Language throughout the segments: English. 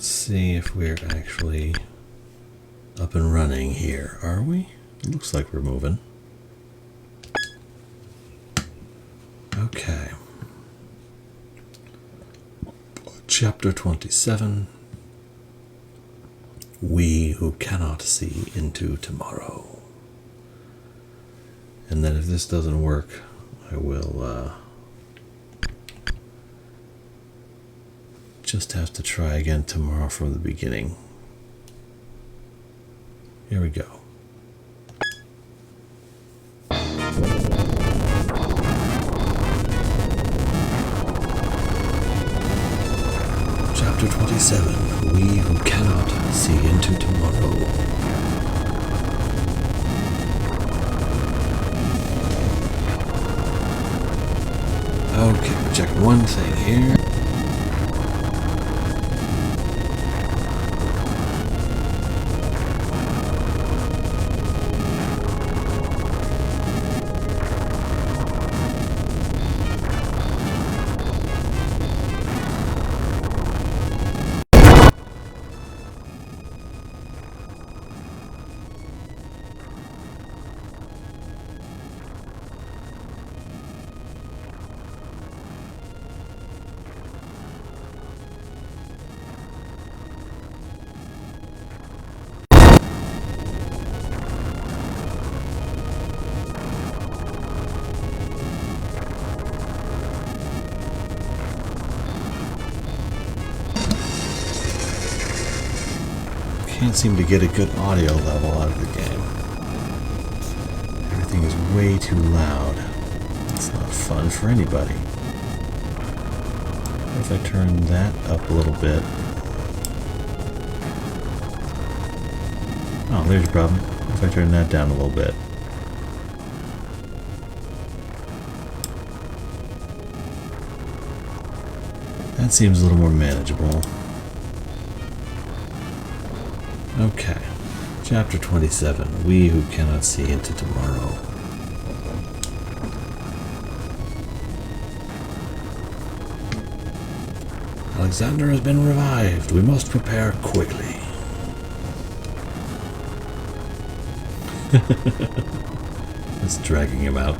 Let's see if we're actually up and running here. Are we? It looks like we're moving. Okay. Chapter 27. We who cannot see into tomorrow. And then if this doesn't work, I will just have to try again tomorrow from the beginning. Here we go. Chapter 27. We who cannot see into tomorrow. Okay, check one thing here. Can't seem to get a good audio level out of the game. Everything is way too loud. It's not fun for anybody. What if I turn that up a little bit? Oh, there's your problem. What if I turn that down a little bit? That seems a little more manageable. Okay, Chapter 27, We Who Cannot See Into Tomorrow. Alexander has been revived. We must prepare quickly. It's dragging him out.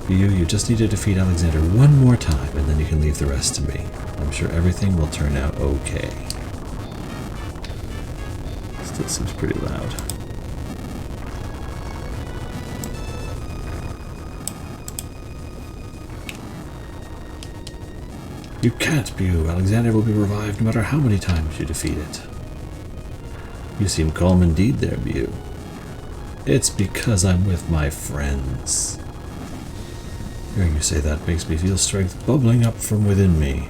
You just need to defeat Alexander one more time, and then you can leave the rest to me. I'm sure everything will turn out okay. Still seems pretty loud. You can't, Bew. Alexander will be revived no matter how many times you defeat it. You seem calm indeed there, Bew. It's because I'm with my friends. Hearing you say that makes me feel strength bubbling up from within me.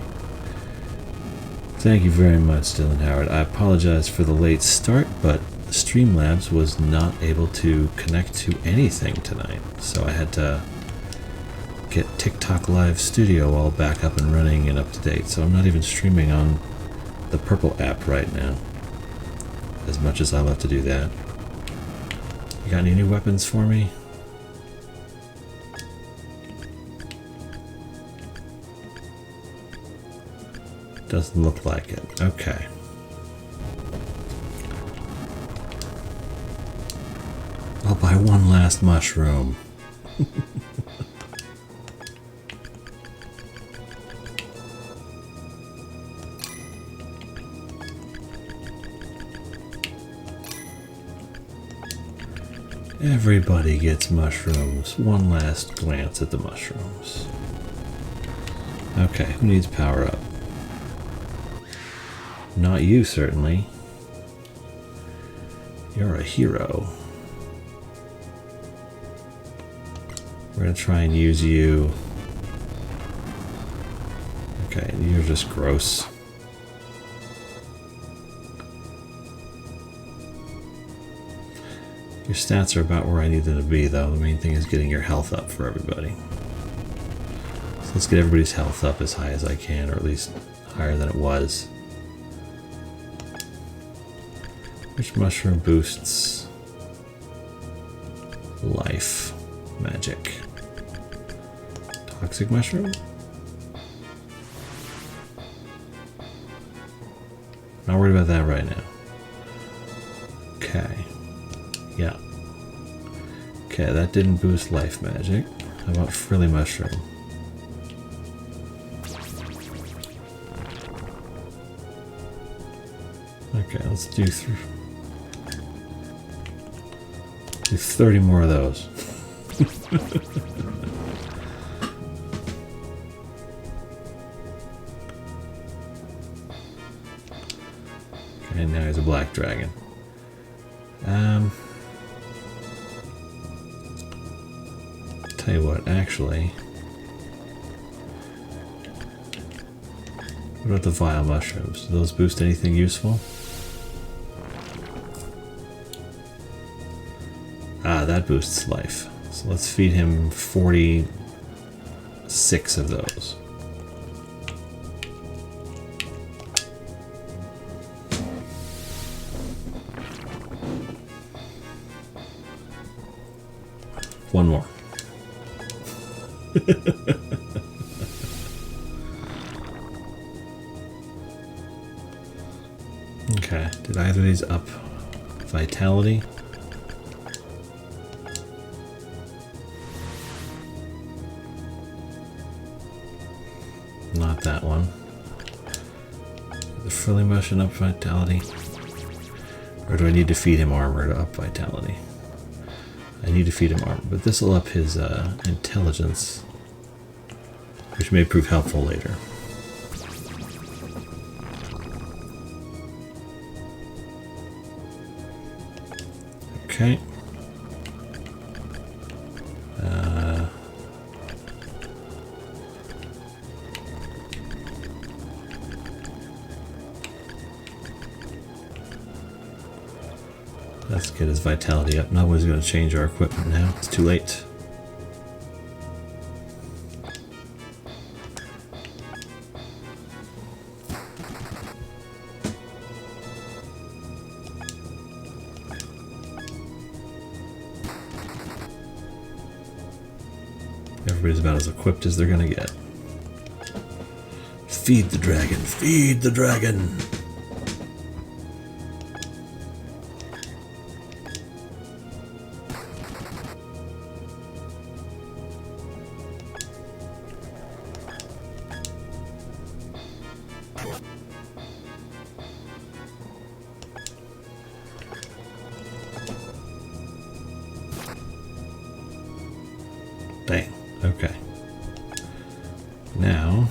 Thank you very much, Dylan Howard. I apologize for the late start, but Streamlabs was not able to connect to anything tonight, so I had to get TikTok Live Studio all back up and running and up to date, so I'm not even streaming on the Purple app right now, as much as I love to do that. You got any new weapons for me? Doesn't look like it. Okay. I'll buy one last mushroom. Everybody gets mushrooms. One last glance at the mushrooms. Okay, who needs power up? Not you, certainly. You're a hero. We're gonna try and use you. Okay, you're just gross. Your stats are about where I need them to be, though. The main thing is getting your health up for everybody. So let's get everybody's health up as high as I can, or at least higher than it was. Which mushroom boosts life magic? Toxic mushroom? Not worried about that right now. Okay. Yeah. Okay, that didn't boost life magic. How about Frilly Mushroom? Okay, let's do 30 more of those. Okay, now he's a black dragon. Tell you what, actually. What about the vile mushrooms? Do those boost anything useful? Ah, that boosts life. So let's feed him 46 of those. One more. Okay, did either of these up vitality? Not that one. The Frilly Mushroom up vitality? Or do I need to feed him armor to up vitality? I need to feed him armor, but this will up his intelligence, which may prove helpful later. Okay. Let's get his vitality up. Nobody's going to change our equipment now. It's too late. Everybody's about as equipped as they're going to get. Feed the dragon! Feed the dragon! Bang. Okay. Now,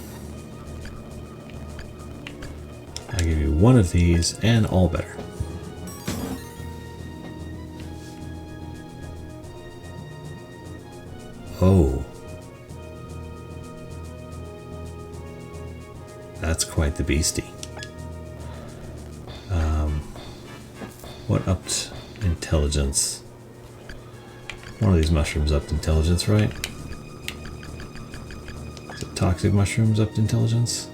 I give you one of these and all better. Oh. That's quite the beastie. What upped intelligence? One of these mushrooms upped intelligence, right? Is it toxic mushrooms upped intelligence?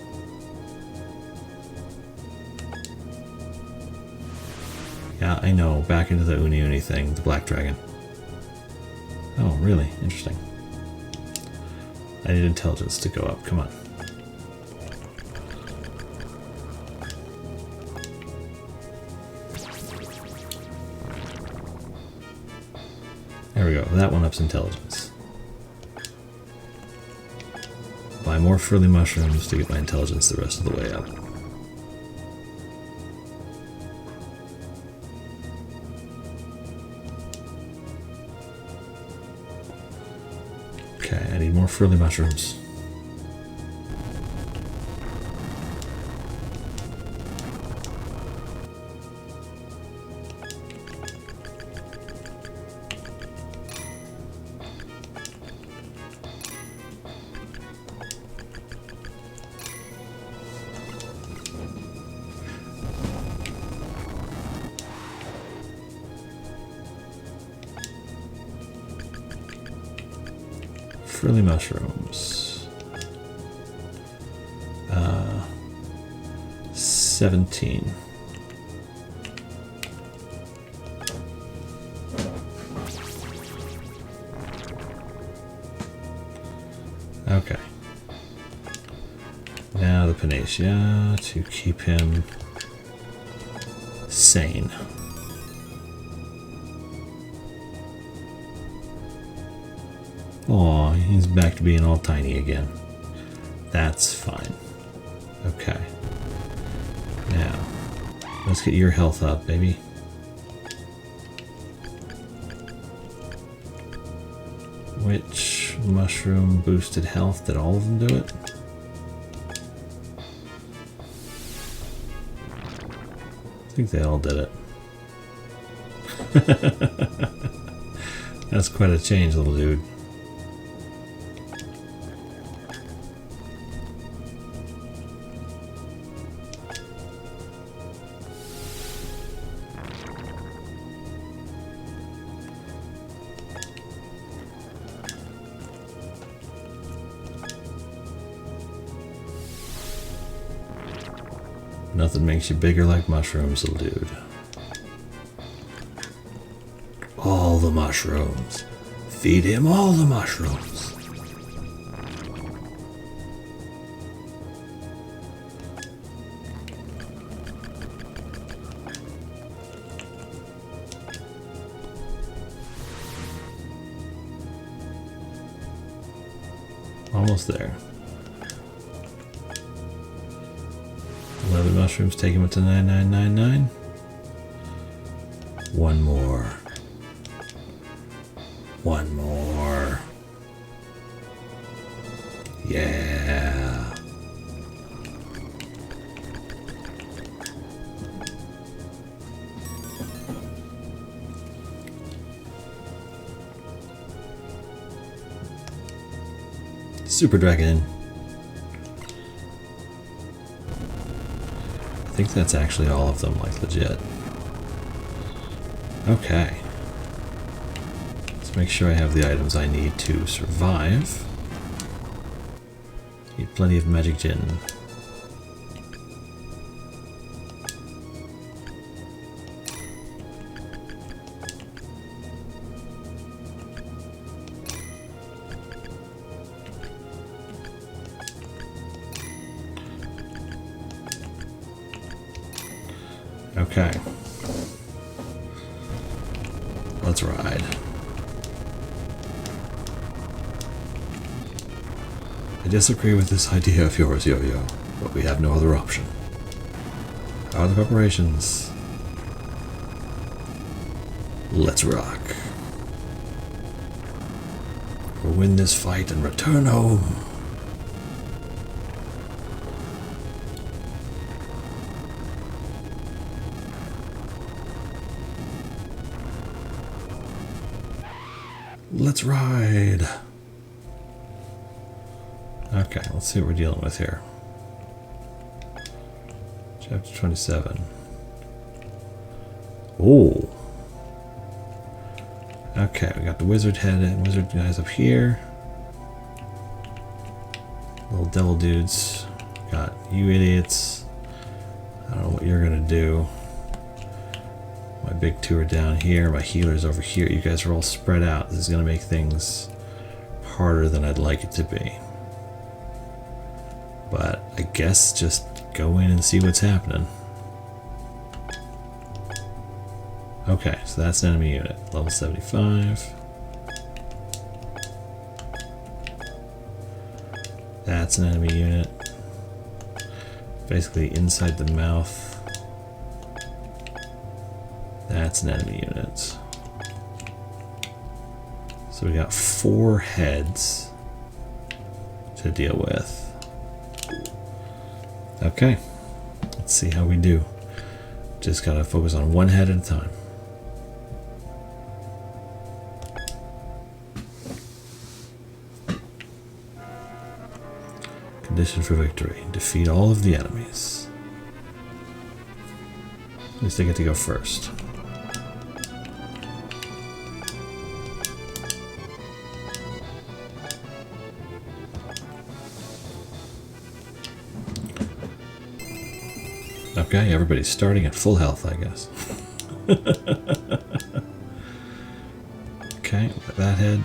Yeah, I know. Back into the Uni Uni thing, the black dragon. Oh, really? Interesting. I need intelligence to go up. Come on. There we go. That one ups intelligence. Buy more frilly mushrooms to get my intelligence the rest of the way up. Okay, I need more frilly mushrooms. Frilly mushrooms. 17. Okay. Now the Panacea to keep him sane. Aw, he's back to being all tiny again. That's fine. Okay. Now, let's get your health up, baby. Which mushroom boosted health? Did all of them do it? I think they all did it. That's quite a change, little dude. Nothing makes you bigger like mushrooms, little dude. All the mushrooms. Feed him all the mushrooms. Almost there. 11 mushrooms, take him up to 9999. One more. One more. Yeah. Super Dragon. I think that's actually all of them, like legit. Okay. Let's make sure I have the items I need to survive. Need plenty of magic gin. Okay. Let's ride. I disagree with this idea of yours, Yo-Yo, but we have no other option. How are the preparations? Let's rock. We'll win this fight and return home. Let's ride. Okay, let's see what we're dealing with here. Chapter 27. Oh. Okay, we got the wizard head and wizard guys up here. Little devil dudes. Got you idiots. I don't know what you're gonna do. My big two are down here, my healer's over here. You guys are all spread out. This is going to make things harder than I'd like it to be. But I guess just go in and see what's happening. Okay, so that's an enemy unit. Level 75. That's an enemy unit. Basically inside the mouth. That's an enemy unit. So we got 4 heads to deal with. Okay, let's see how we do. Just gotta focus on one head at a time. Condition for victory. Defeat all of the enemies. At least I get to go first. Okay, everybody's starting at full health, I guess. Okay, got that head.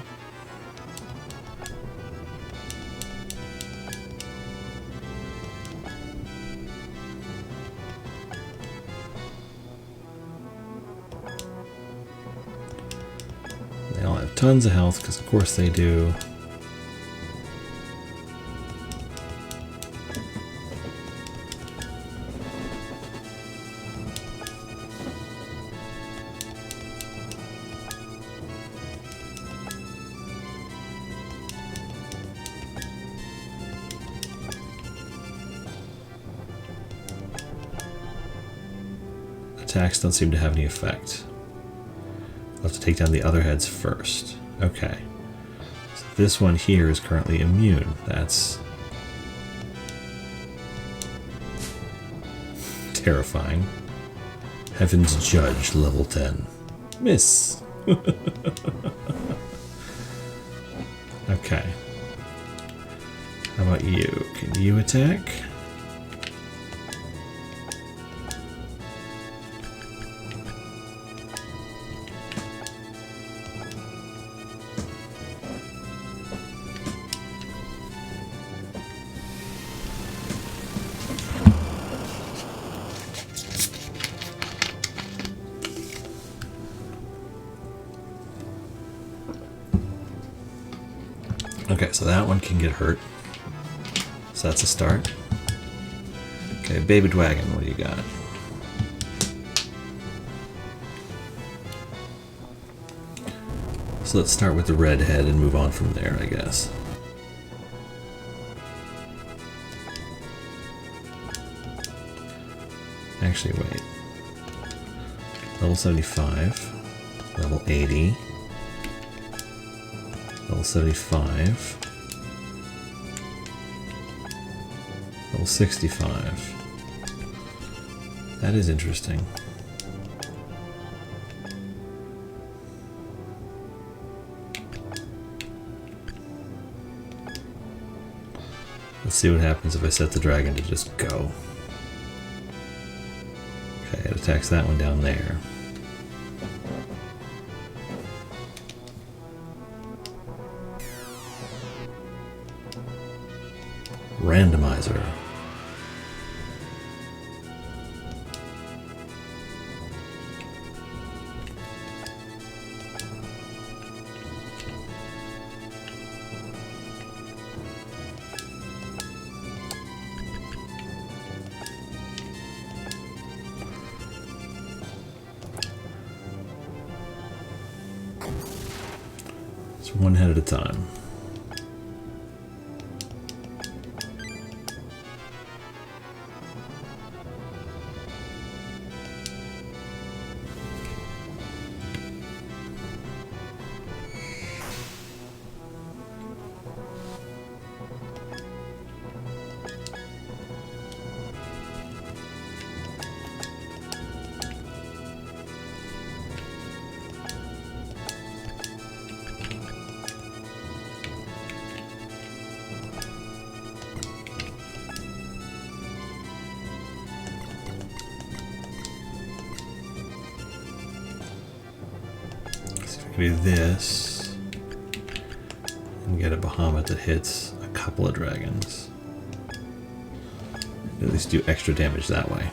tons of health, because of course they do. Attacks don't seem to have any effect. I'll have to take down the other heads first. Okay. So this one here is currently immune. That's terrifying. Heaven's Judge, level 10. Miss! Okay. How about you? Can you attack? Okay, so that one can get hurt. So that's a start. Okay, Baby Dwagon, what do you got? So let's start with the red head and move on from there, I guess. Actually, wait. Level 75. Level 80. Level 75. Level 65. That is interesting. Let's see what happens if I set the dragon to just go. Okay, it attacks that one down there. Randomizer. It's one head at a time. Do this and get a Bahamut that hits a couple of dragons. At least do extra damage that way.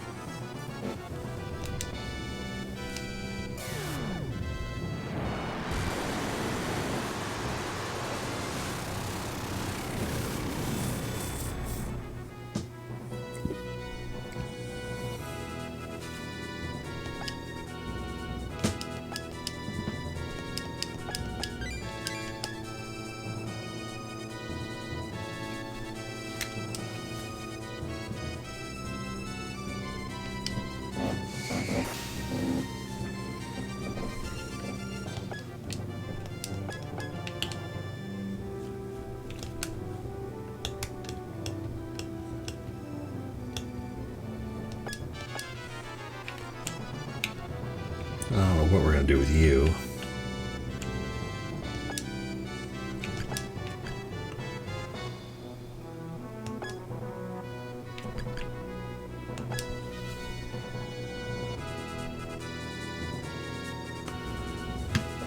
I don't know what we're going to do with you.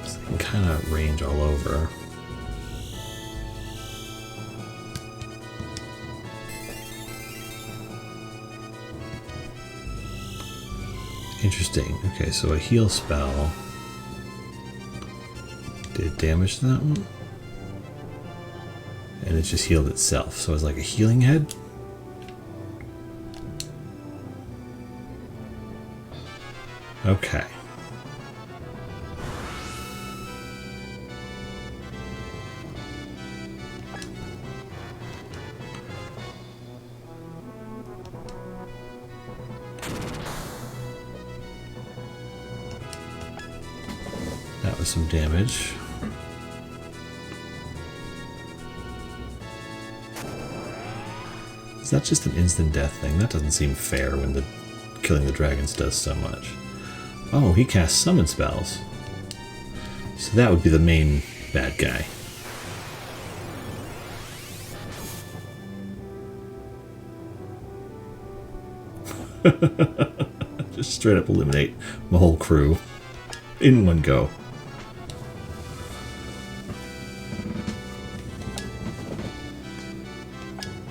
So they can kind of range all over. Interesting. Okay, so a heal spell Did damage to that one? And it just healed itself. So it's like a healing head? Okay. That was some damage. Is that just an instant death thing? That doesn't seem fair when the killing the dragons does so much. Oh, he casts summon spells. So that would be the main bad guy. Just straight up eliminate my whole crew in one go.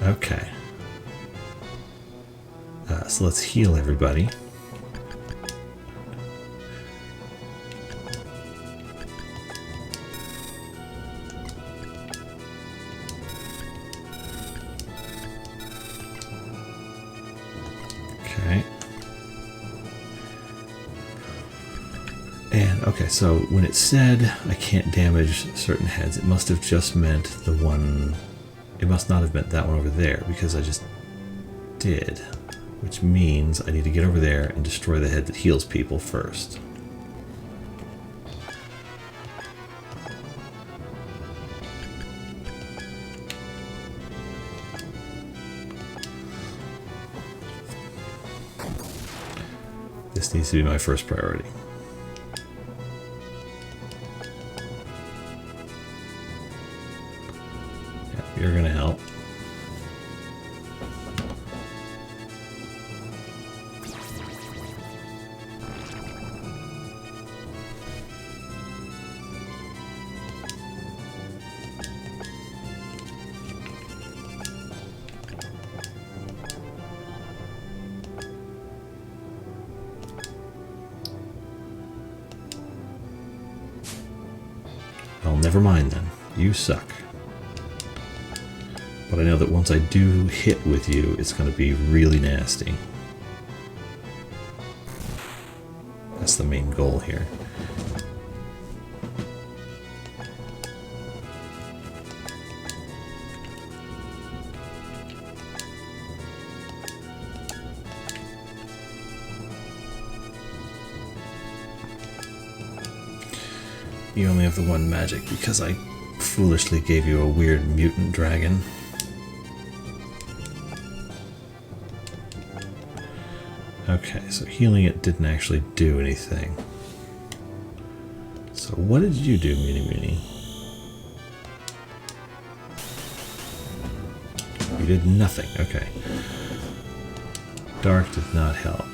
Okay. So let's heal everybody. Okay. And okay, so when it said I can't damage certain heads, it must have just meant the one. It must not have meant that one over there, because I just did. Which means I need to get over there and destroy the head that heals people first. This needs to be my first priority. Yeah, you're gonna help. Well, never mind then. You suck. But I know that once I do hit with you, it's going to be really nasty. That's the main goal here. You only have the one magic because I foolishly gave you a weird mutant dragon. Okay, so healing it didn't actually do anything. So what did you do, Meanie Meanie? You did nothing, okay. Dark did not help.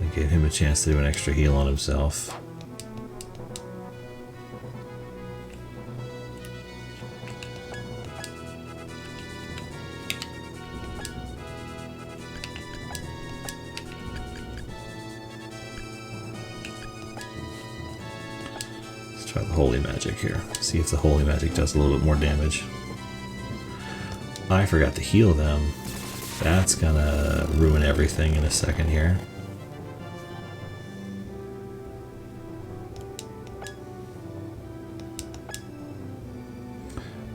I gave him a chance to do an extra heal on himself. Try the holy magic here. See if the holy magic does a little bit more damage. I forgot to heal them. That's gonna ruin everything in a second here.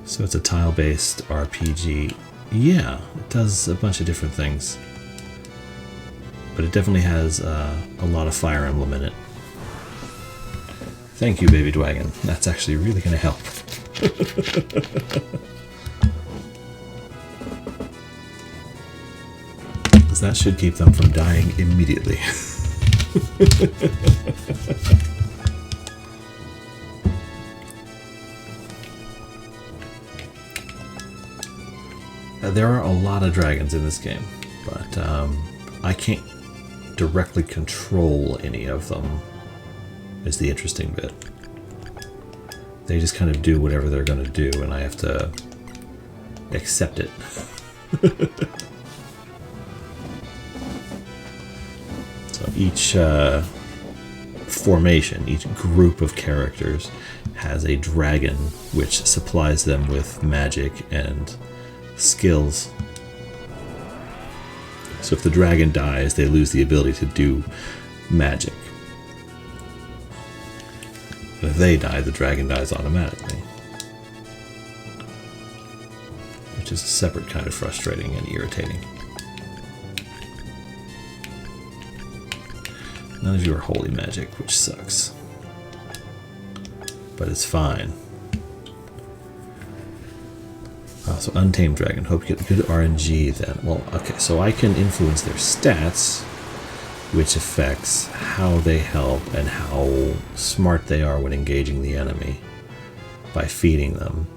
So it's a tile-based RPG. Yeah, it does a bunch of different things. But it definitely has a lot of Fire Emblem in it. Thank you, Baby Dwagon. That's actually really going to help. Because that should keep them from dying immediately. There are a lot of dragons in this game, but I can't directly control any of them. Is the interesting bit. They just kind of do whatever they're going to do, and I have to accept it. So each formation, each group of characters has a dragon which supplies them with magic and skills. So if the dragon dies, they lose the ability to do magic. And if they die, the dragon dies automatically. Which is a separate kind of frustrating and irritating. None of you are holy magic, which sucks. But it's fine. So Untamed Dragon. Hope you get good RNG then. Well, okay, so I can influence their stats, which affects how they help and how smart they are when engaging the enemy by feeding them,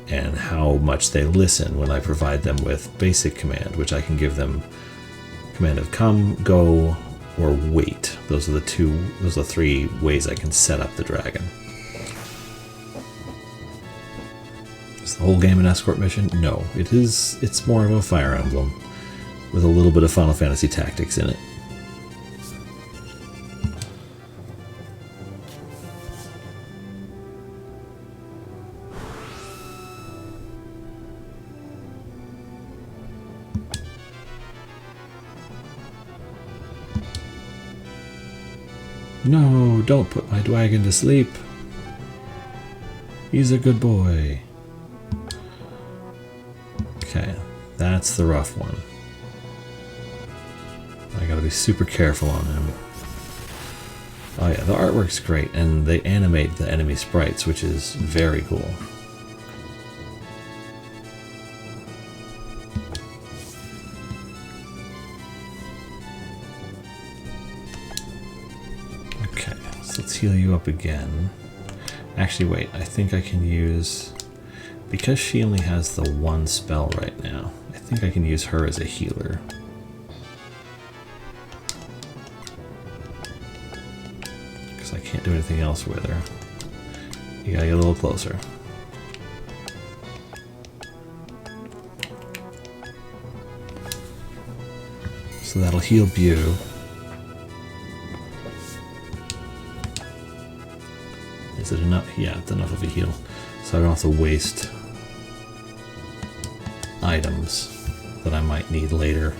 and how much they listen when I provide them with basic command, which I can give them command of come, go, or wait. Those are the three ways I can set up the dragon. Is the whole game an escort mission? No, it's more of a Fire Emblem with a little bit of Final Fantasy Tactics in it. No, don't put my dragon to sleep. He's a good boy. Okay, that's the rough one. I gotta be super careful on him. Oh yeah, the artwork's great, and they animate the enemy sprites, which is very cool. Okay, so let's heal you up again. Actually, wait, I think I can use... Because she only has the one spell right now, I think I can use her as a healer. Because I can't do anything else with her. You gotta get a little closer. So that'll heal Bew. Is it enough? Yeah, it's enough of a heal. So I don't have to waste items that I might need later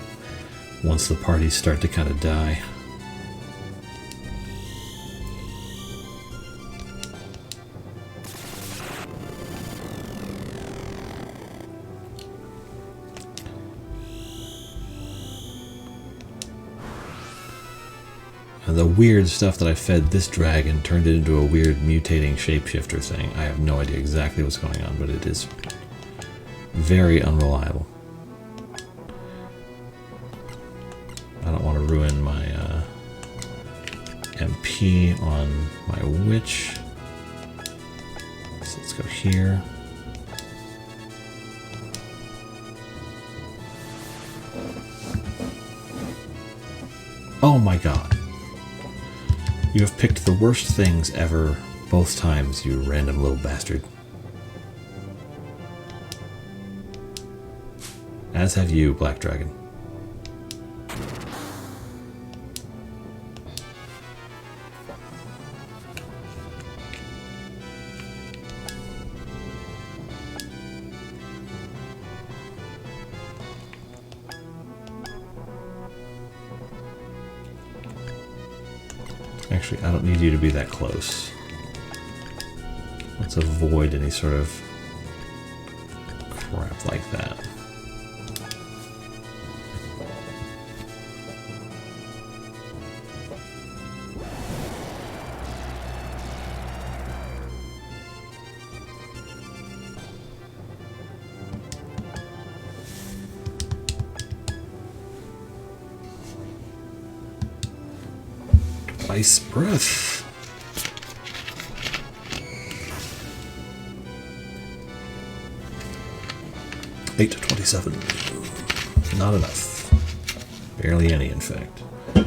once the parties start to kind of die. And the weird stuff that I fed this dragon turned it into a weird mutating shapeshifter thing. I have no idea exactly what's going on, but it is very unreliable. I don't want to ruin my MP on my witch. So let's go here. Oh my god. You have picked the worst things ever both times, you random little bastard. As have you, Black Dragon. Actually, I don't need you to be that close. Let's avoid any sort of crap like that. Ice breath. Eight to 27. Not enough. Barely any, in fact. But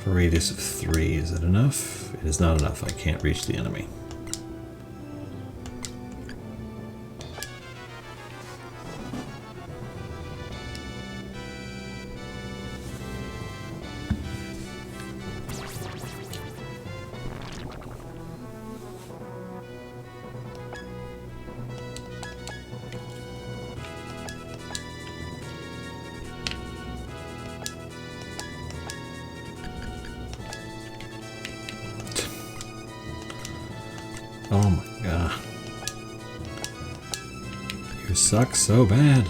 A radius of 3. Is that enough? It is not enough. I can't reach the enemy. Oh my god. You suck so bad.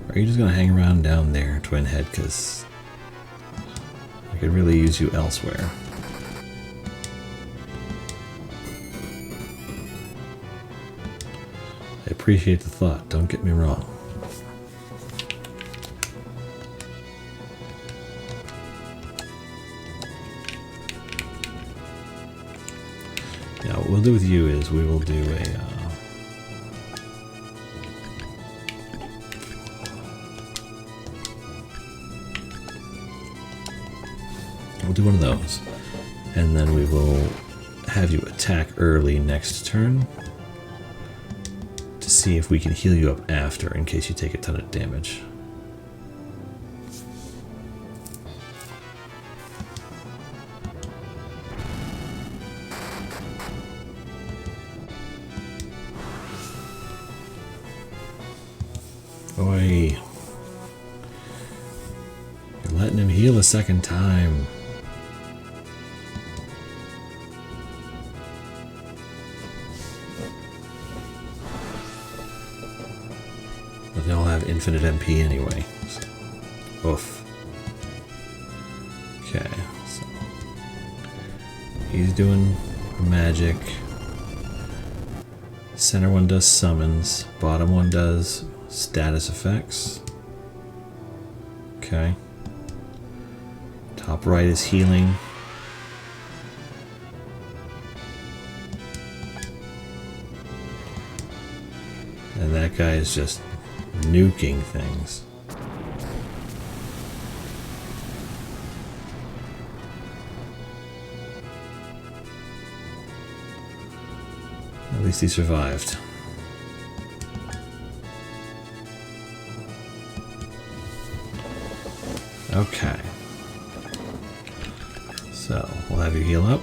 Are you just gonna hang around down there, Twin Head? Because I could really use you elsewhere. I appreciate the thought, don't get me wrong. Yeah, what we'll do with you is we will do we'll do one of those, and then we will have you attack early next turn to see if we can heal you up after in case you take a ton of damage. Oi. You're letting him heal a second time. But they all have infinite MP anyway. So. Oof. Okay, so he's doing magic. Center one does summons. Bottom one does status effects. Okay. Top right is healing. And that guy is just nuking things. At least he survived. Okay. So, we'll have you heal up.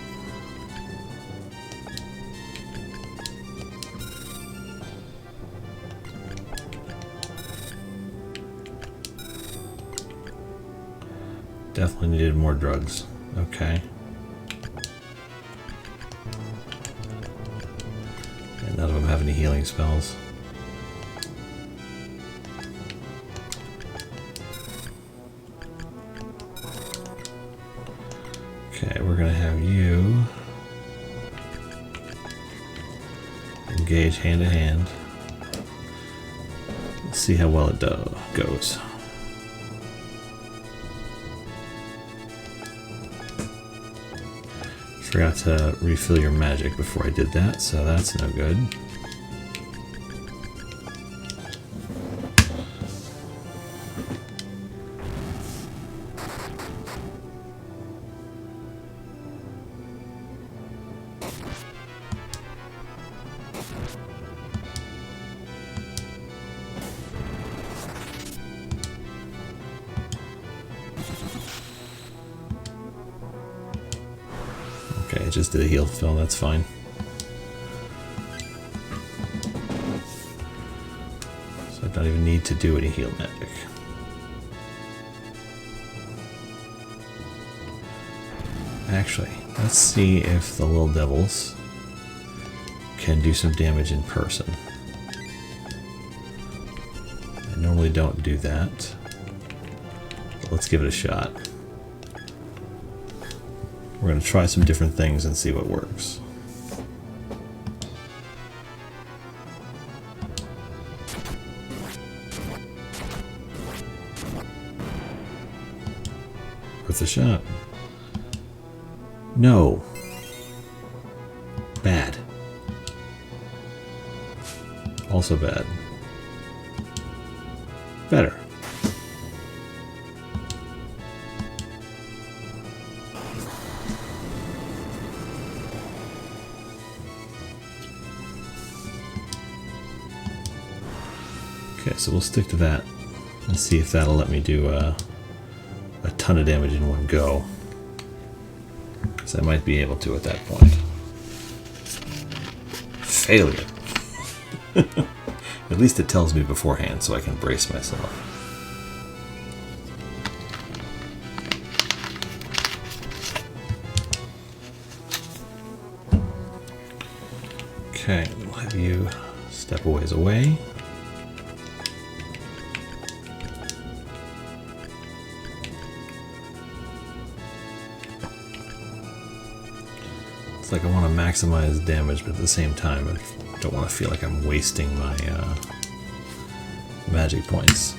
Definitely needed more drugs. Okay. And none of them have any healing spells. Okay, we're gonna have you engage hand to hand. Let's see how well it goes. Forgot to refill your magic before I did that, so that's no good. Okay, it just did a heal fill, that's fine. So I don't even need to do any heal magic. Actually, let's see if the little devils can do some damage in person. I normally don't do that, but let's give it a shot. We're going to try some different things and see what works. Worth a shot. No. Also bad. Better. Okay, so we'll stick to that and see if that'll let me do a ton of damage in one go. Because I might be able to at that point. Failure. At least it tells me beforehand so I can brace myself. Okay, we'll have you step a ways away. It's like I want to maximize damage, but at the same time, I don't want to feel like I'm wasting my magic points.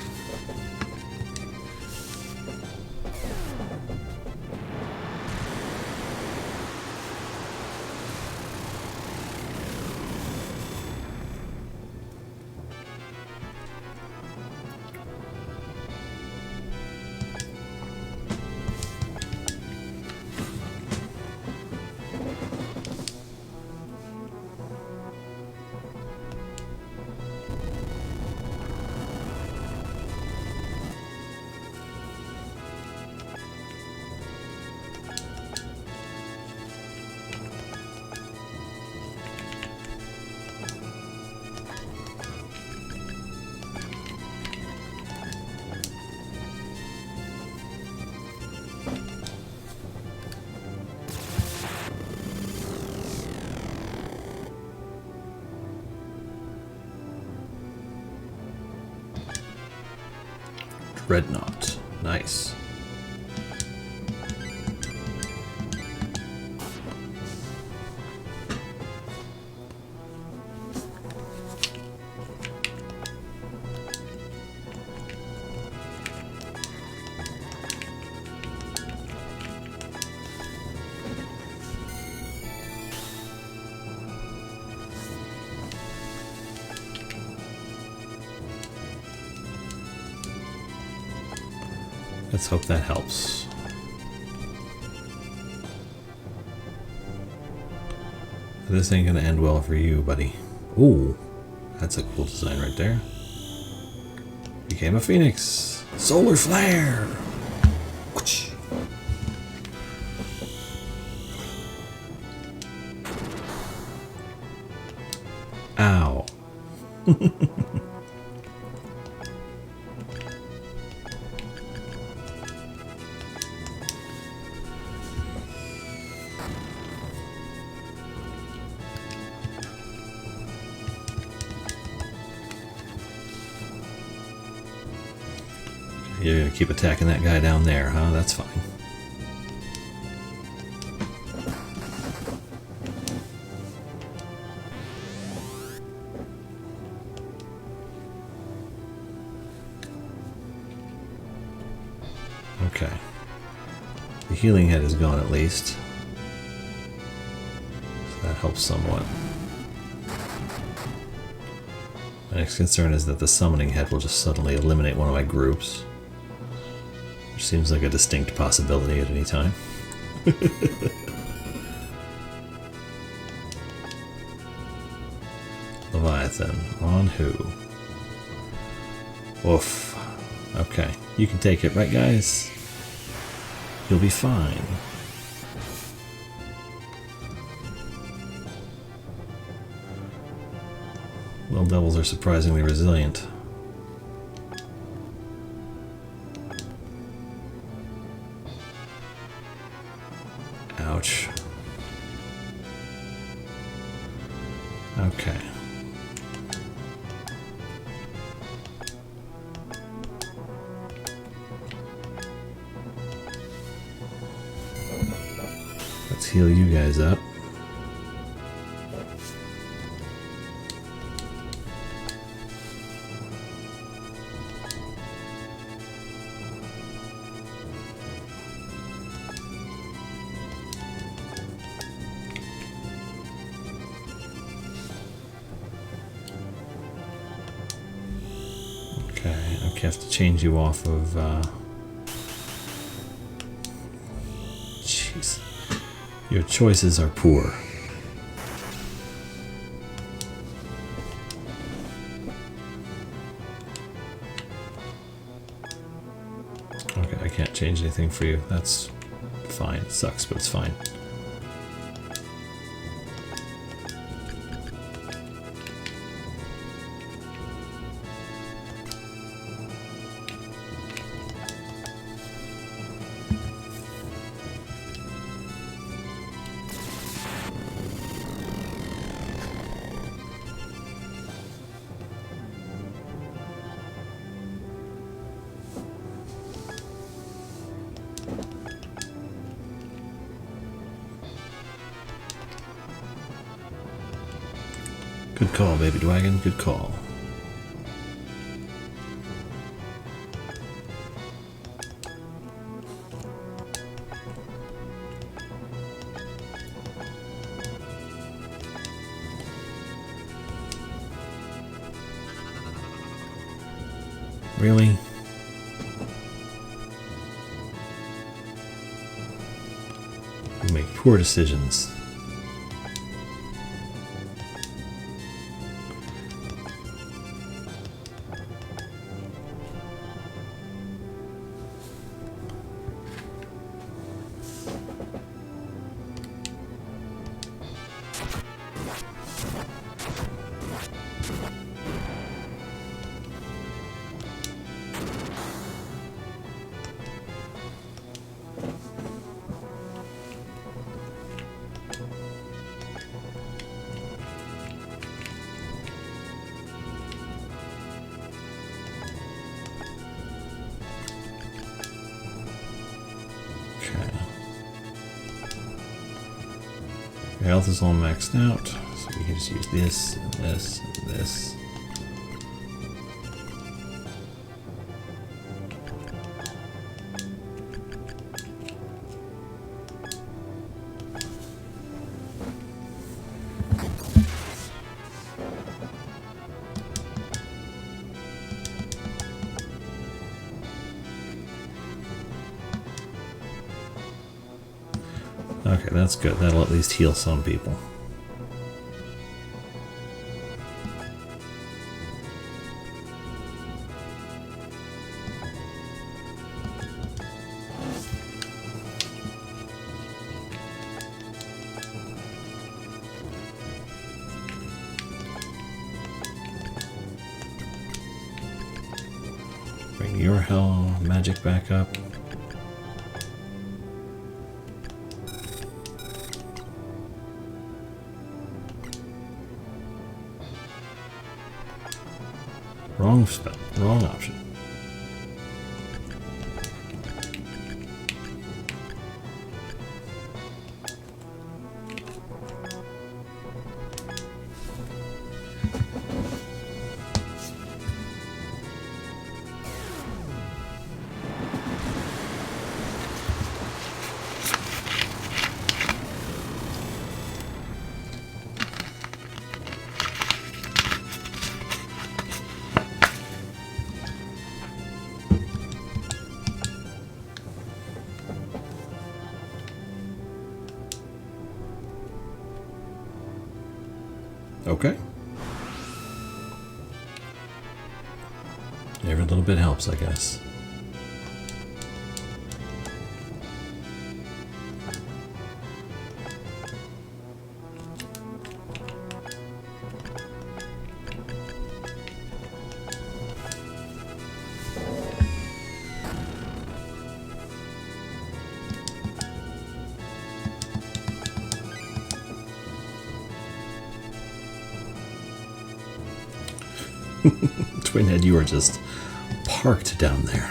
Dreadnought. Nice. Let's hope that helps. This ain't gonna end well for you, buddy. Ooh, that's a cool design right there. Became a phoenix. Solar flare! Whoosh. Ow. You're gonna keep attacking that guy down there, huh? That's fine. Okay. The healing head is gone at least. So that helps somewhat. My next concern is that the summoning head will just suddenly eliminate one of my groups. Which seems like a distinct possibility at any time. Leviathan. On who? Oof. Okay. You can take it, right guys? You'll be fine. Little devils are surprisingly resilient. Ouch. Okay. Let's heal you guys up. have to change you off of, jeez. Your choices are poor. Okay, I can't change anything for you. That's fine. It sucks, but it's fine. Good call, baby Dwagon. Good call. Really? You make poor decisions. Your health is all maxed out, so we can just use this, and this, and this. Okay, that's good. That'll at least heal some people. Bring your hell magic back up. Wrong spell, wrong option. Okay. Every little bit helps, I guess. Twinhead, you are just parked down there.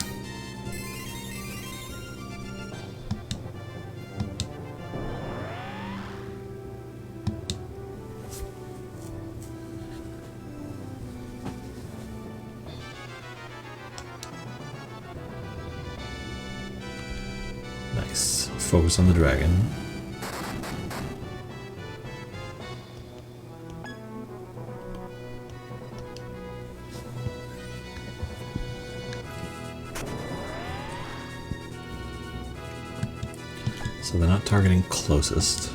Nice. Focus on the dragon. So they're not targeting closest.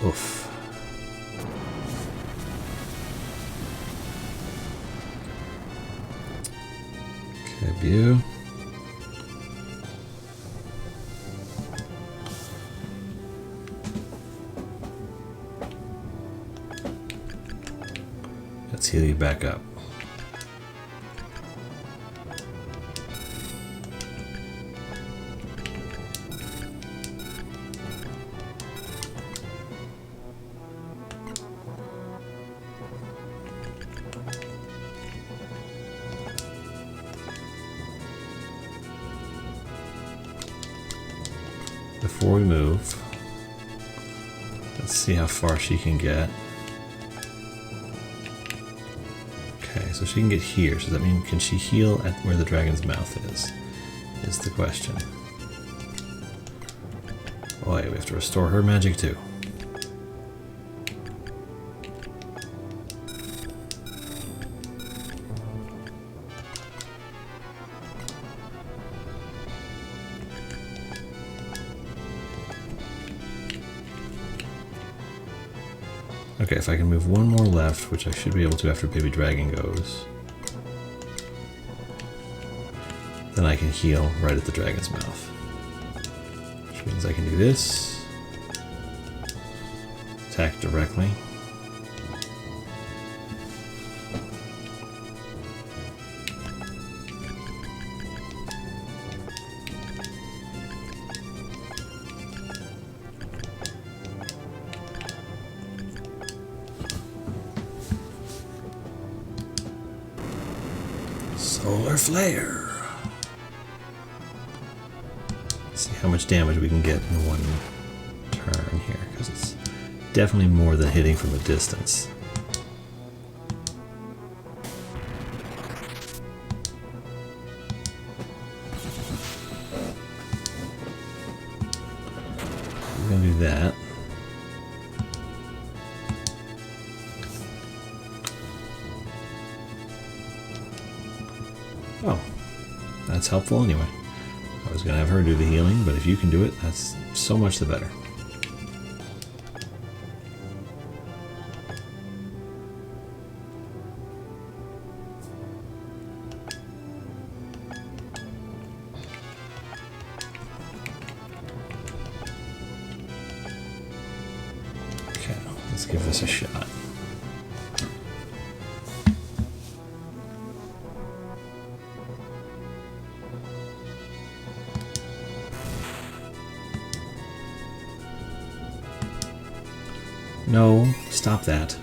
Oof. Okay, view. Let's heal you back up. Before we move, let's see how far she can get. Okay, so she can get here. So does that mean, can she heal at where the dragon's mouth is the question. Oh wait, we have to restore her magic too. Okay, if I can move one more left, which I should be able to after Baby Dragon goes, then I can heal right at the dragon's mouth. Which means I can do this. Attack directly. Solar Flare. Let's see how much damage we can get in one turn here, because it's definitely more than hitting from a distance. We're going to do that. Oh, that's helpful anyway. I was going to have her do the healing, but if you can do it, that's so much the better. Okay, let's give this a shot. No, stop that.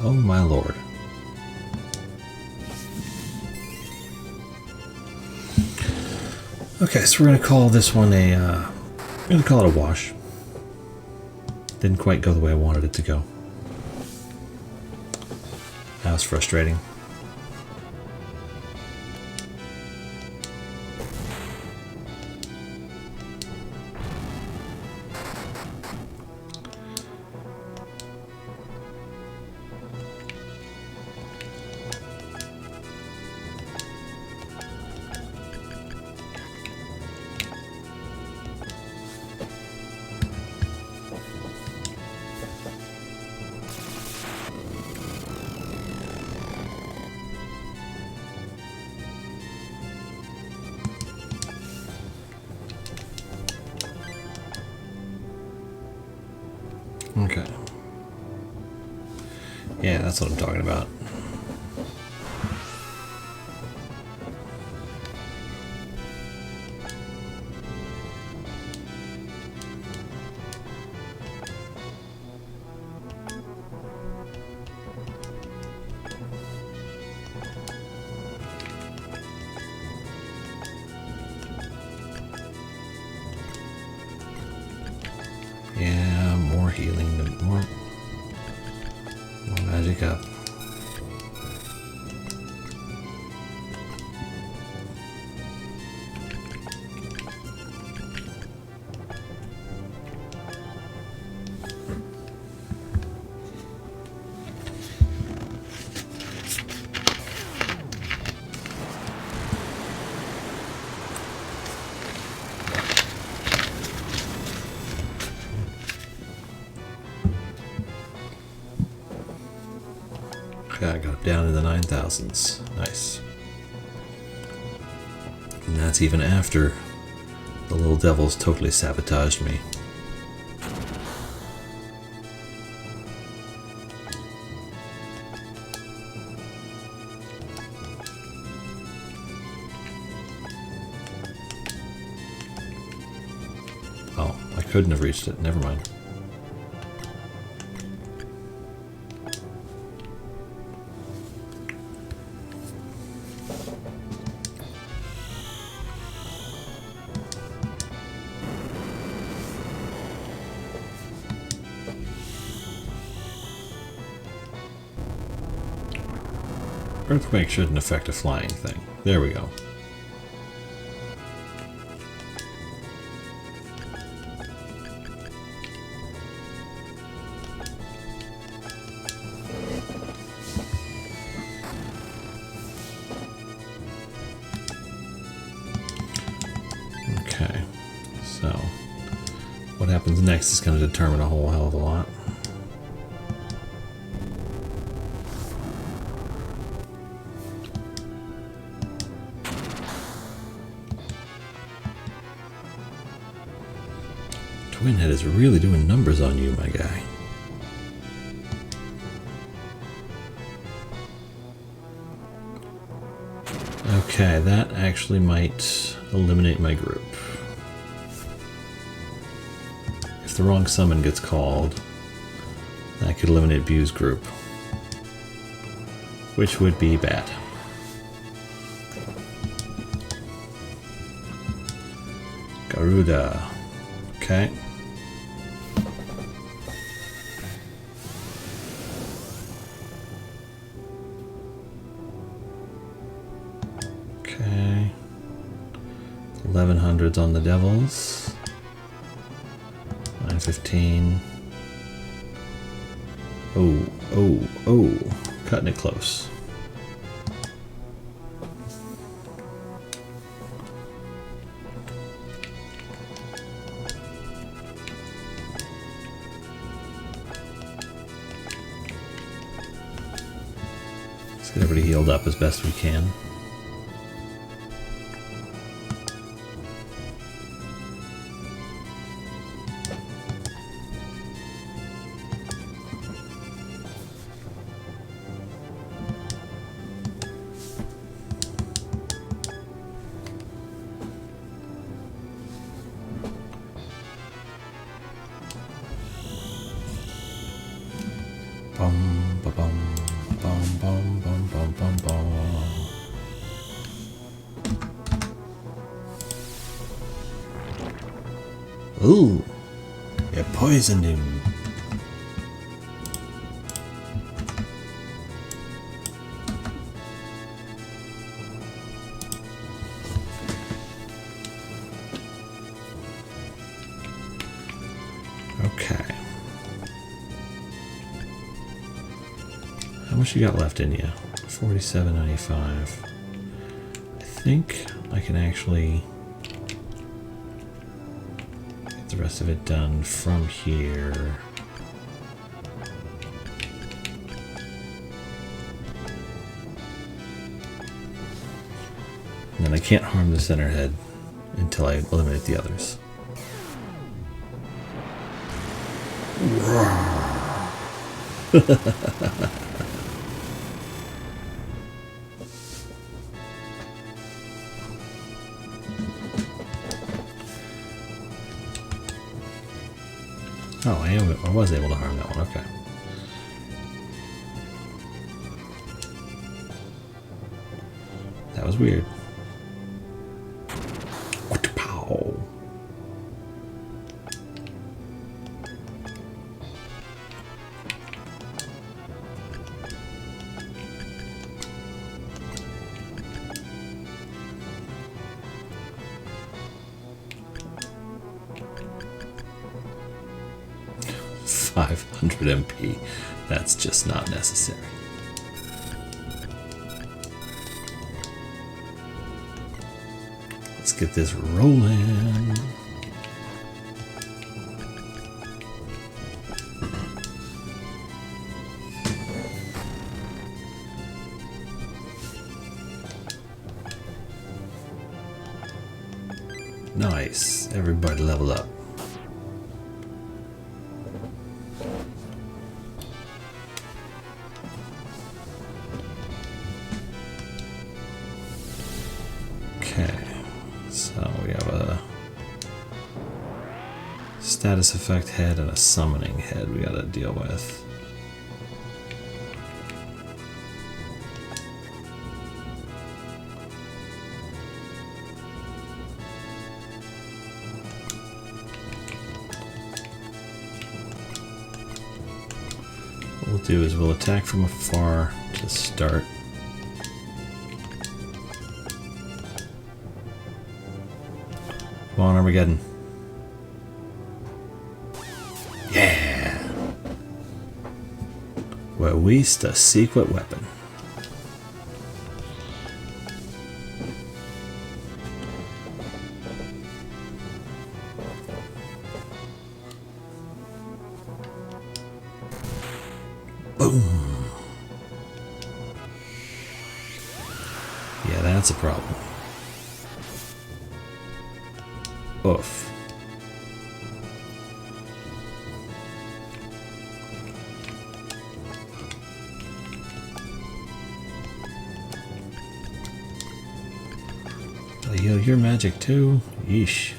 Oh my lord. Okay, so we're gonna call this one we're gonna call it a wash. Didn't quite go the way I wanted it to go. That was frustrating. Okay. Yeah, that's what I'm talking about. Yeah, more healing, more magic up. Yeah, I got it down in the 9,000s. Nice. And that's even after the little devils totally sabotaged me. Oh, I couldn't have reached it. Never mind. Earthquake shouldn't affect a flying thing. There we go. Okay, so what happens next is going to determine a whole hell of a lot. Twinhead is really doing numbers on you, my guy. Okay, that actually might eliminate my group. If the wrong summon gets called, that could eliminate Bu's group, which would be bad. Garuda. Okay. Okay. 1100s on the devils. 915. Oh. Cutting it close. Let's get everybody healed up as best we can. Bum, ba, bum, bum, bum, bum, bum, bum, bum. Ooh, you poisoned him. Okay. How much you got left in you? 47.95. I think I can actually get the rest of it done from here. And then I can't harm the center head until I eliminate the others. Oh, I was able to harm that one, okay. That was weird. Pow. $500 MP. That's just not necessary. Let's get this rolling. Nice. Everybody leveled up. Okay. So we have a status effect head and a summoning head we gotta deal with. What we'll do is we'll attack from afar to start. Come on, Armageddon. Yeah! Where we's the secret weapon. Boom! Yeah, that's a problem. Oof. Yo, your magic too? Yeesh.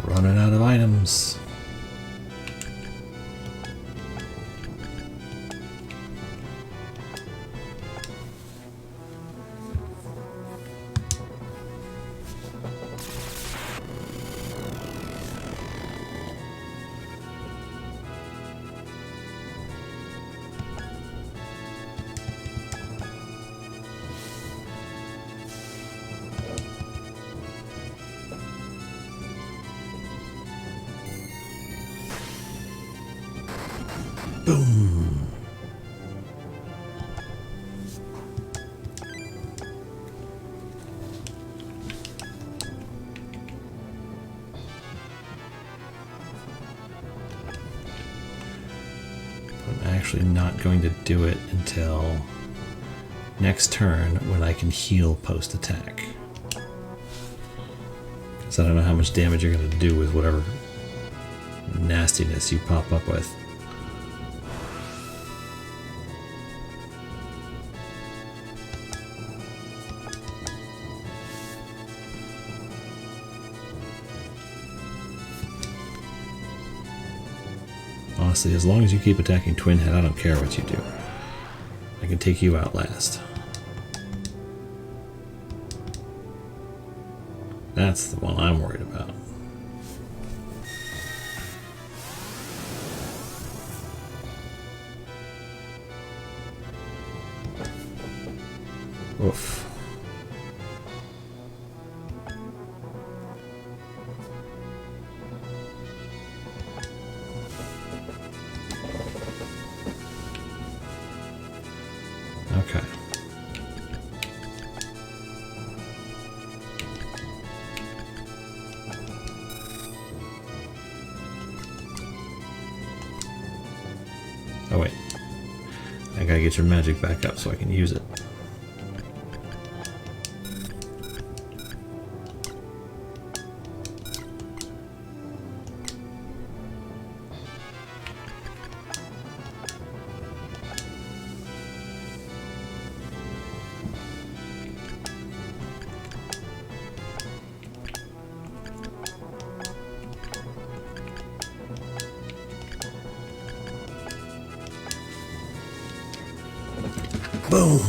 Running out of items. Boom. I'm actually not going to do it until next turn when I can heal post-attack. Because I don't know how much damage you're going to do with whatever nastiness you pop up with. Honestly, as long as you keep attacking Twin Head, I don't care what you do. I can take you out last. That's the one I'm worried about. Oof. Okay. Oh wait. I gotta get your magic back up so I can use it. Boom!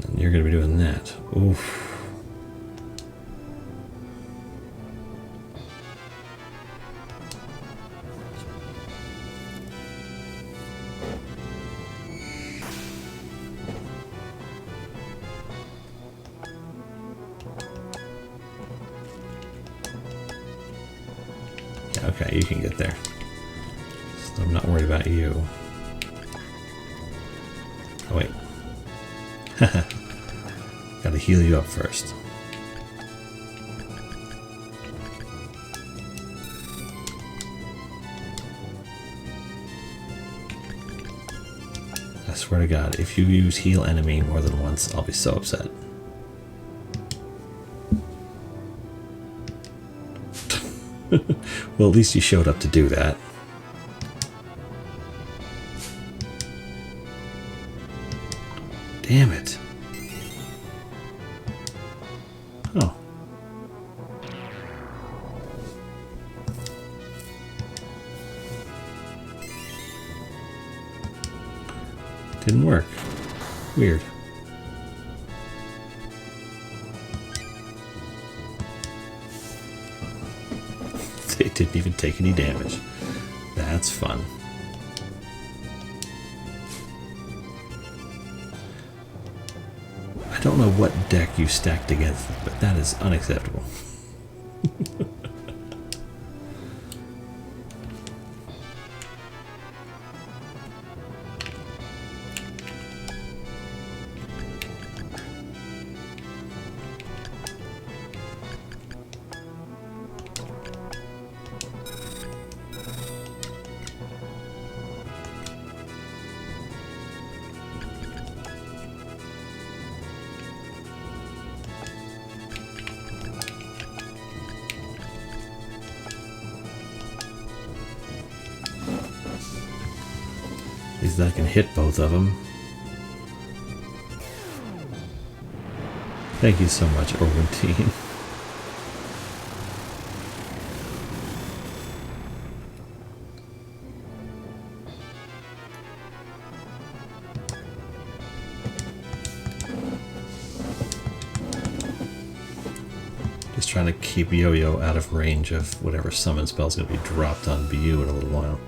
And you're going to be doing that. Oof. Okay, you can get there. So I'm not worried about you. Oh, wait. Gotta heal you up first. I swear to God, if you use heal enemy more than once, I'll be so upset. Well, at least you showed up to do that. Damn it. Oh. Didn't work. Weird. They didn't even take any damage. That's fun. I don't know what deck you stacked against, but that is unacceptable. At least I can hit both of them. Thank you so much, Orwentine. Just trying to keep Yo-Yo out of range of whatever summon spell is going to be dropped on BU in a little while.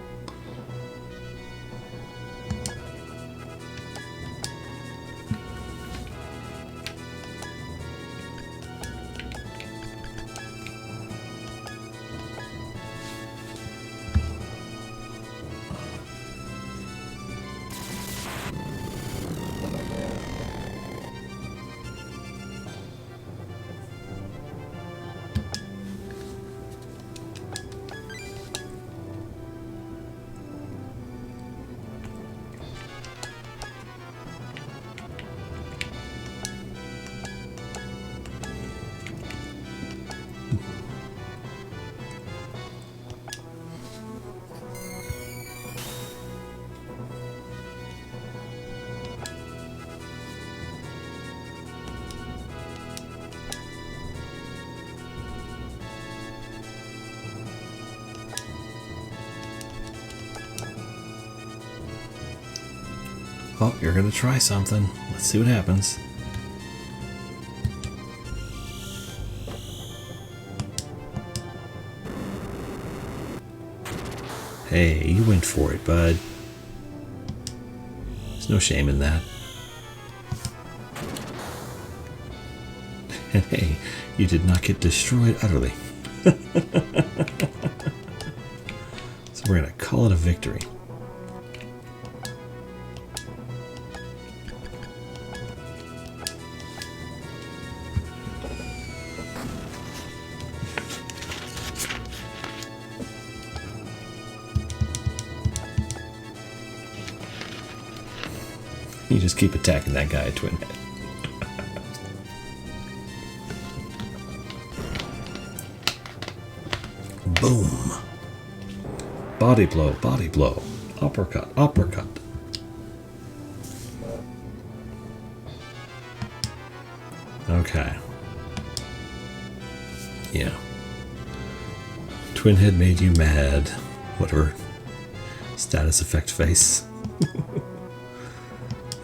Oh, you're gonna try something. Let's see what happens. Hey, you went for it, bud. There's no shame in that. And hey, you did not get destroyed utterly. So we're gonna call it a victory. You just keep attacking that guy, Twin Head. Boom. Body blow, uppercut, uppercut. Okay. Yeah. Twin Head made you mad. Whatever. Status effect face.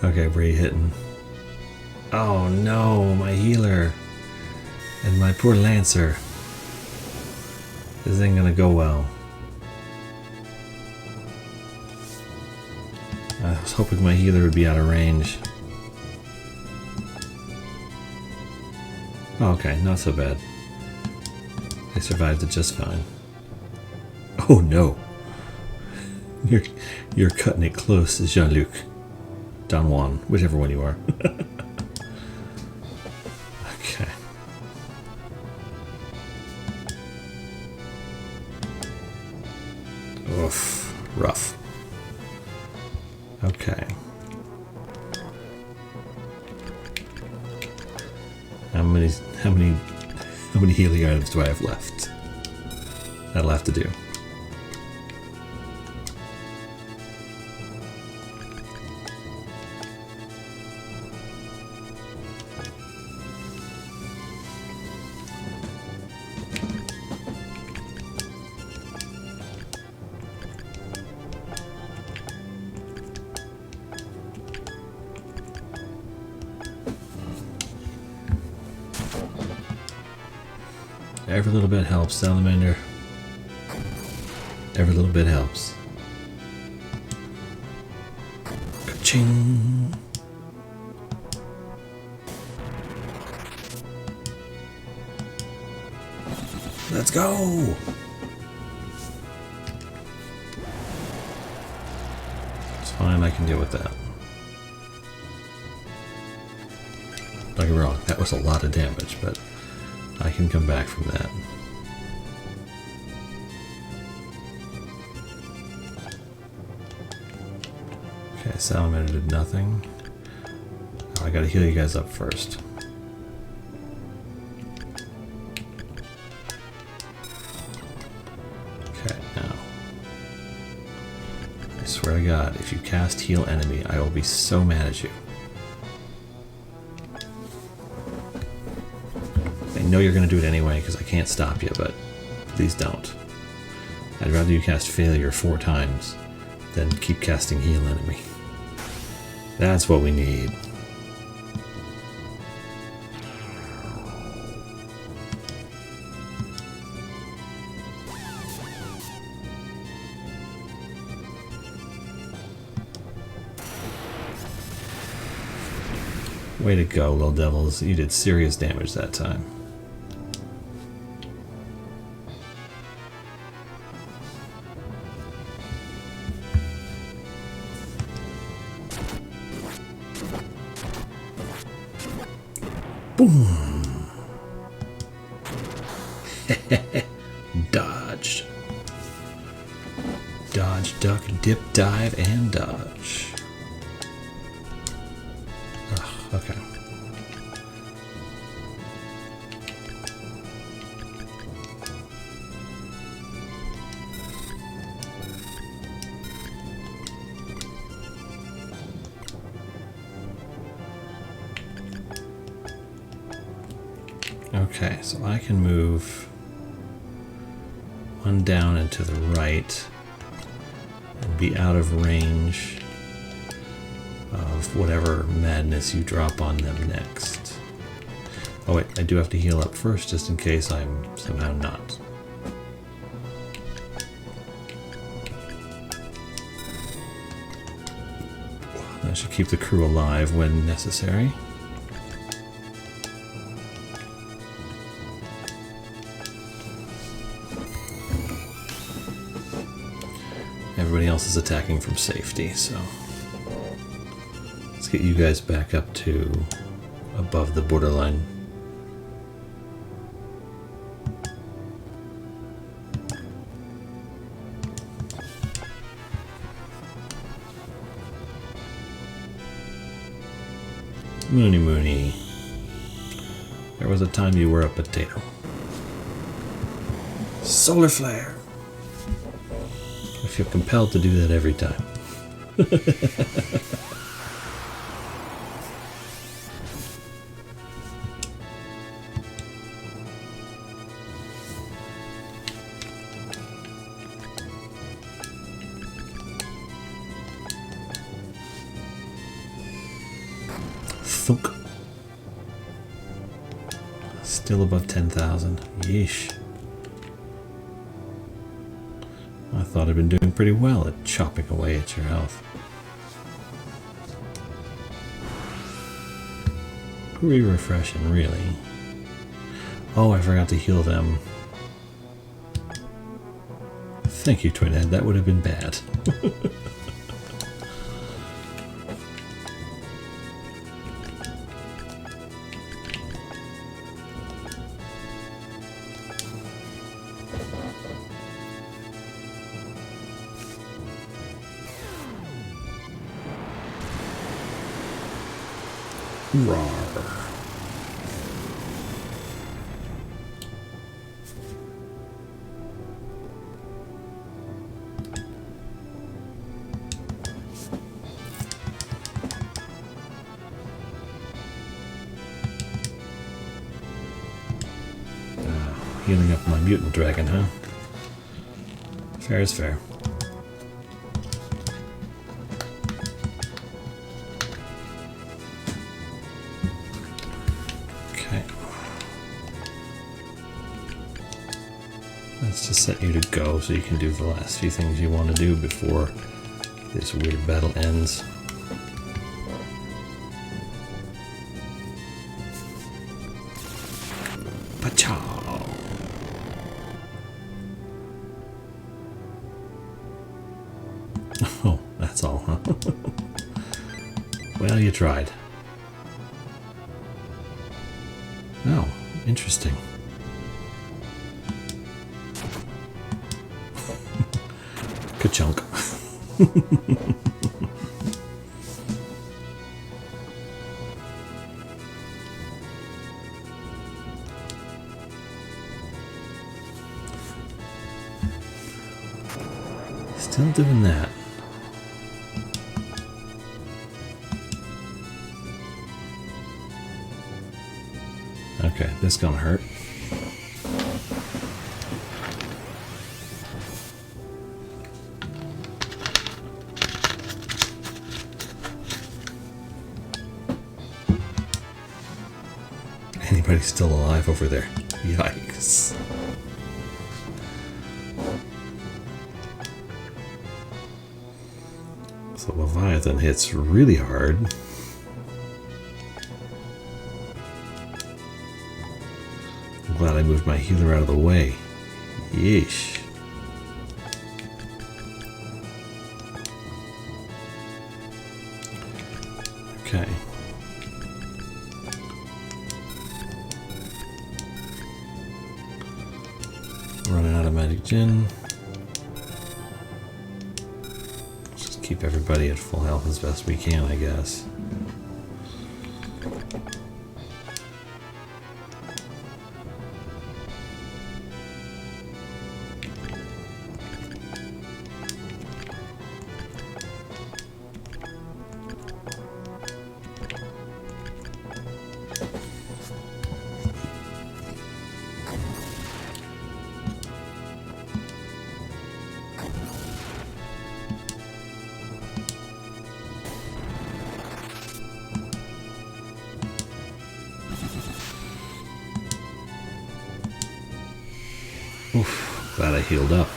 Okay, where are you hitting? Oh no, my healer. And my poor Lancer. This ain't gonna go well. I was hoping my healer would be out of range. Oh, okay, not so bad. I survived it just fine. Oh no. You're cutting it close, Jean-Luc. Don Juan, whichever one you are. Okay. Oof. Rough. Okay. How many healing items do I have left? That'll have to do. Every little bit helps, Salamander. Every little bit helps. Ka-ching! Let's go! It's fine, I can deal with that. Don't get me wrong, that was a lot of damage, but I can come back from that. Okay, Salamander did nothing. Oh, I gotta heal you guys up first. Okay, now. I swear to God, if you cast heal enemy, I will be so mad at you. I know you're going to do it anyway because I can't stop you, but please don't. I'd rather you cast failure 4 times than keep casting heal enemy. That's what we need. Way to go, little devils. You did serious damage that time. Boom! Dodged. Dodge, duck, dip, dive, and dodge. Ugh, okay. Okay, so I can move one down and to the right and be out of range of whatever madness you drop on them next. Oh wait, I do have to heal up first just in case I'm somehow not. That should keep the crew alive when necessary. Everybody else is attacking from safety, so let's get you guys back up to above the borderline. Moony Moony. There was a time you were a potato. Solar Flare! I feel compelled to do that every time. Thunk. Still above 10,000. Yeesh. I thought I'd been doing pretty well at chopping away at your health. Re-refreshing, really. Oh, I forgot to heal them Thank you, Twinhead. That would have been bad. Rawr. Healing up my mutant dragon, huh? Fair is fair. Okay. Let's just set you to go so you can do the last few things you want to do before this weird battle ends. Pachow! Oh, that's all, huh? Well, you tried. Oh, interesting. Ka-chunk. Still doing that. Okay, this gonna hurt. Anybody still alive over there? Yikes. So Leviathan hits really hard. I'm glad I moved my healer out of the way. Yeesh. Okay. Running out of magic gin. Let's just keep everybody at full health as best we can, I guess. Oof, glad I healed up.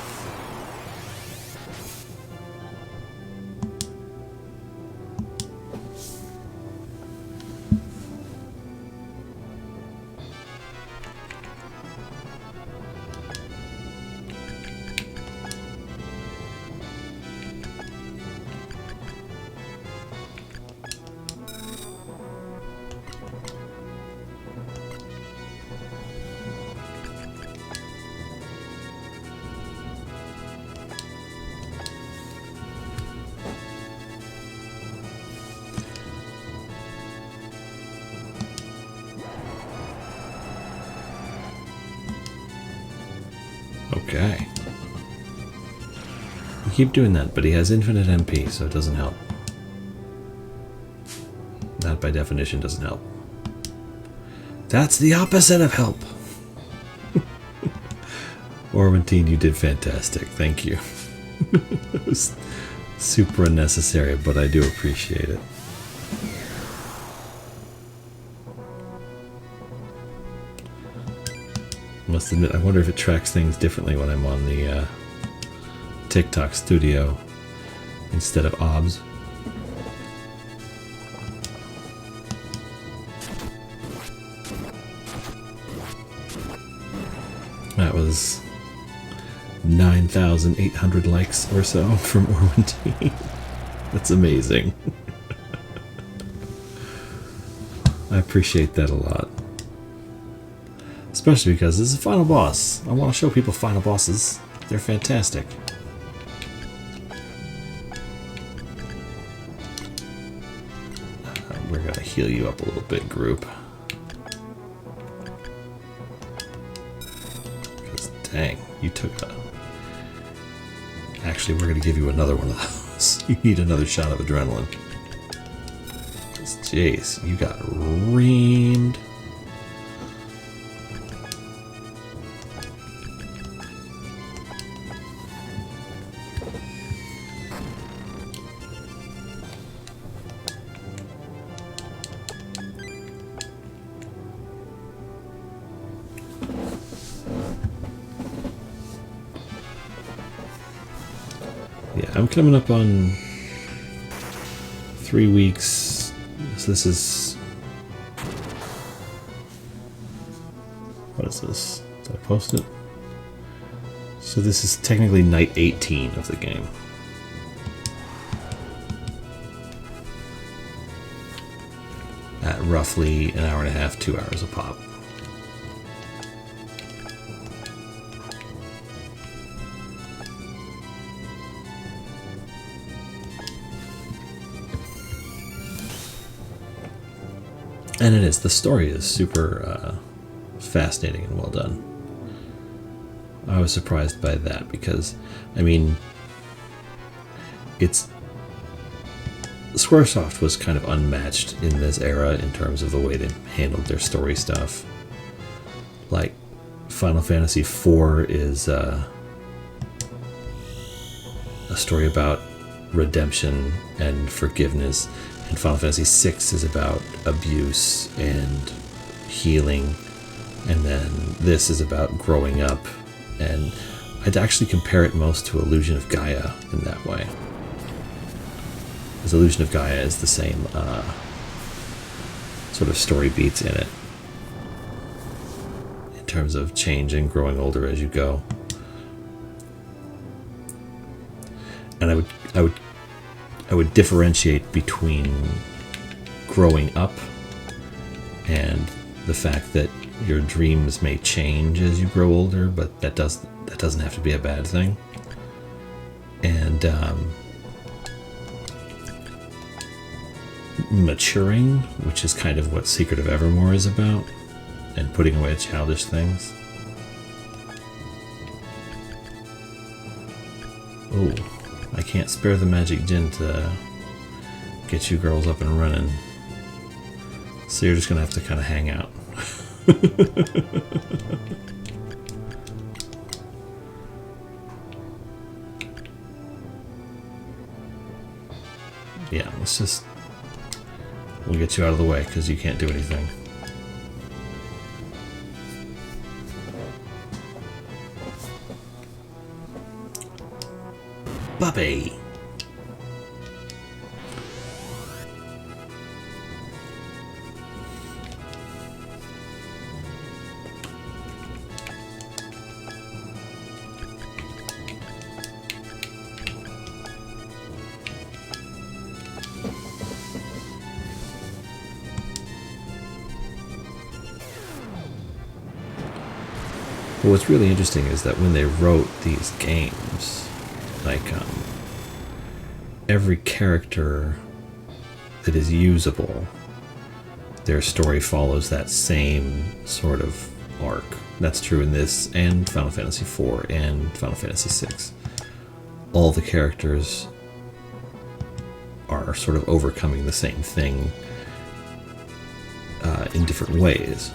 Okay. We keep doing that, but he has infinite MP, so it doesn't help. That, by definition, doesn't help. That's the opposite of help! Ormentine, you did fantastic. Thank you. It was super unnecessary, but I do appreciate it. Must admit, I wonder if it tracks things differently when I'm on the TikTok studio instead of OBS. That was 9,800 likes or so from Orwin. That's amazing. I appreciate that a lot. Especially because this is a final boss. I want to show people final bosses. They're fantastic. We're going to heal you up a little bit, group. Because dang, you took a... Actually, we're going to give you another one of those. You need another shot of adrenaline. Jeez, you got reamed. Yeah, I'm coming up on 3 weeks. So this is... What is this? Did I post it? So this is technically night 18 of the game. At roughly an hour and a half, 2 hours a pop. And it is. The story is super fascinating and well done. I was surprised by that because, I mean, it's... Squaresoft was kind of unmatched in this era in terms of the way they handled their story stuff. Like, Final Fantasy IV is a story about redemption and forgiveness. And Final Fantasy VI is about abuse and healing, and then this is about growing up. And I'd actually compare it most to Illusion of Gaia in that way. Because Illusion of Gaia is the same sort of story beats in it, in terms of change and growing older as you go. And I would differentiate between growing up and the fact that your dreams may change as you grow older, but that doesn't have to be a bad thing. And maturing, which is kind of what Secret of Evermore is about, and putting away childish things. Oh. I can't spare the magic gin to get you girls up and running. So you're just going to have to kind of hang out. Yeah, we'll get you out of the way because you can't do anything. Puppy. But what's really interesting is that when they wrote these games, like every character that is usable, their story follows that same sort of arc. That's true in this and Final Fantasy IV and Final Fantasy VI. All the characters are sort of overcoming the same thing in different ways.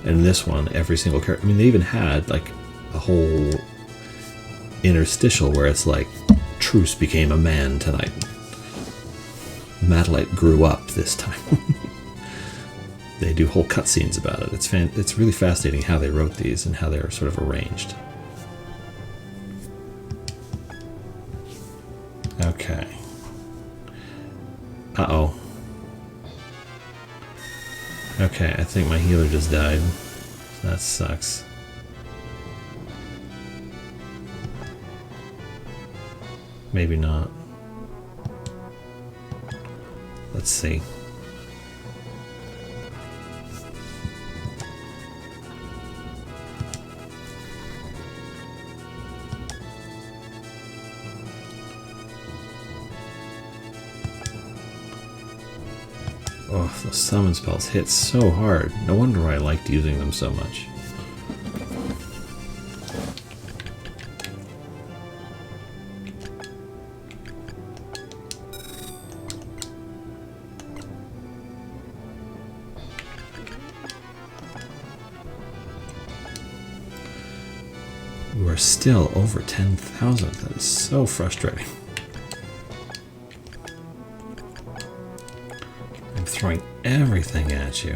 And in this one, every single character... I mean, they even had, like, a whole interstitial where it's like, Truce became a man tonight. Madelight grew up this time. They do whole cutscenes about it. It's really fascinating how they wrote these and how they're sort of arranged. Okay. Uh-oh. Okay, I think my healer just died. That sucks. Maybe not. Let's see. Oh, those summon spells hit so hard. No wonder I liked using them so much. We're still over 10,000. That is so frustrating. I'm throwing everything at you.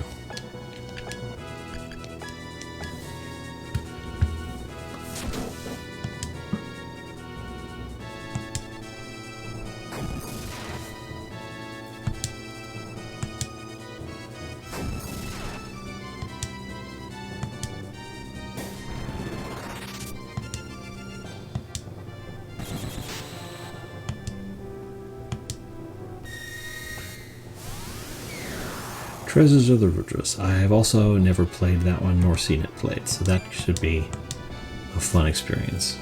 Treasures of the Rudras. I have also never played that one nor seen it played, so that should be a fun experience.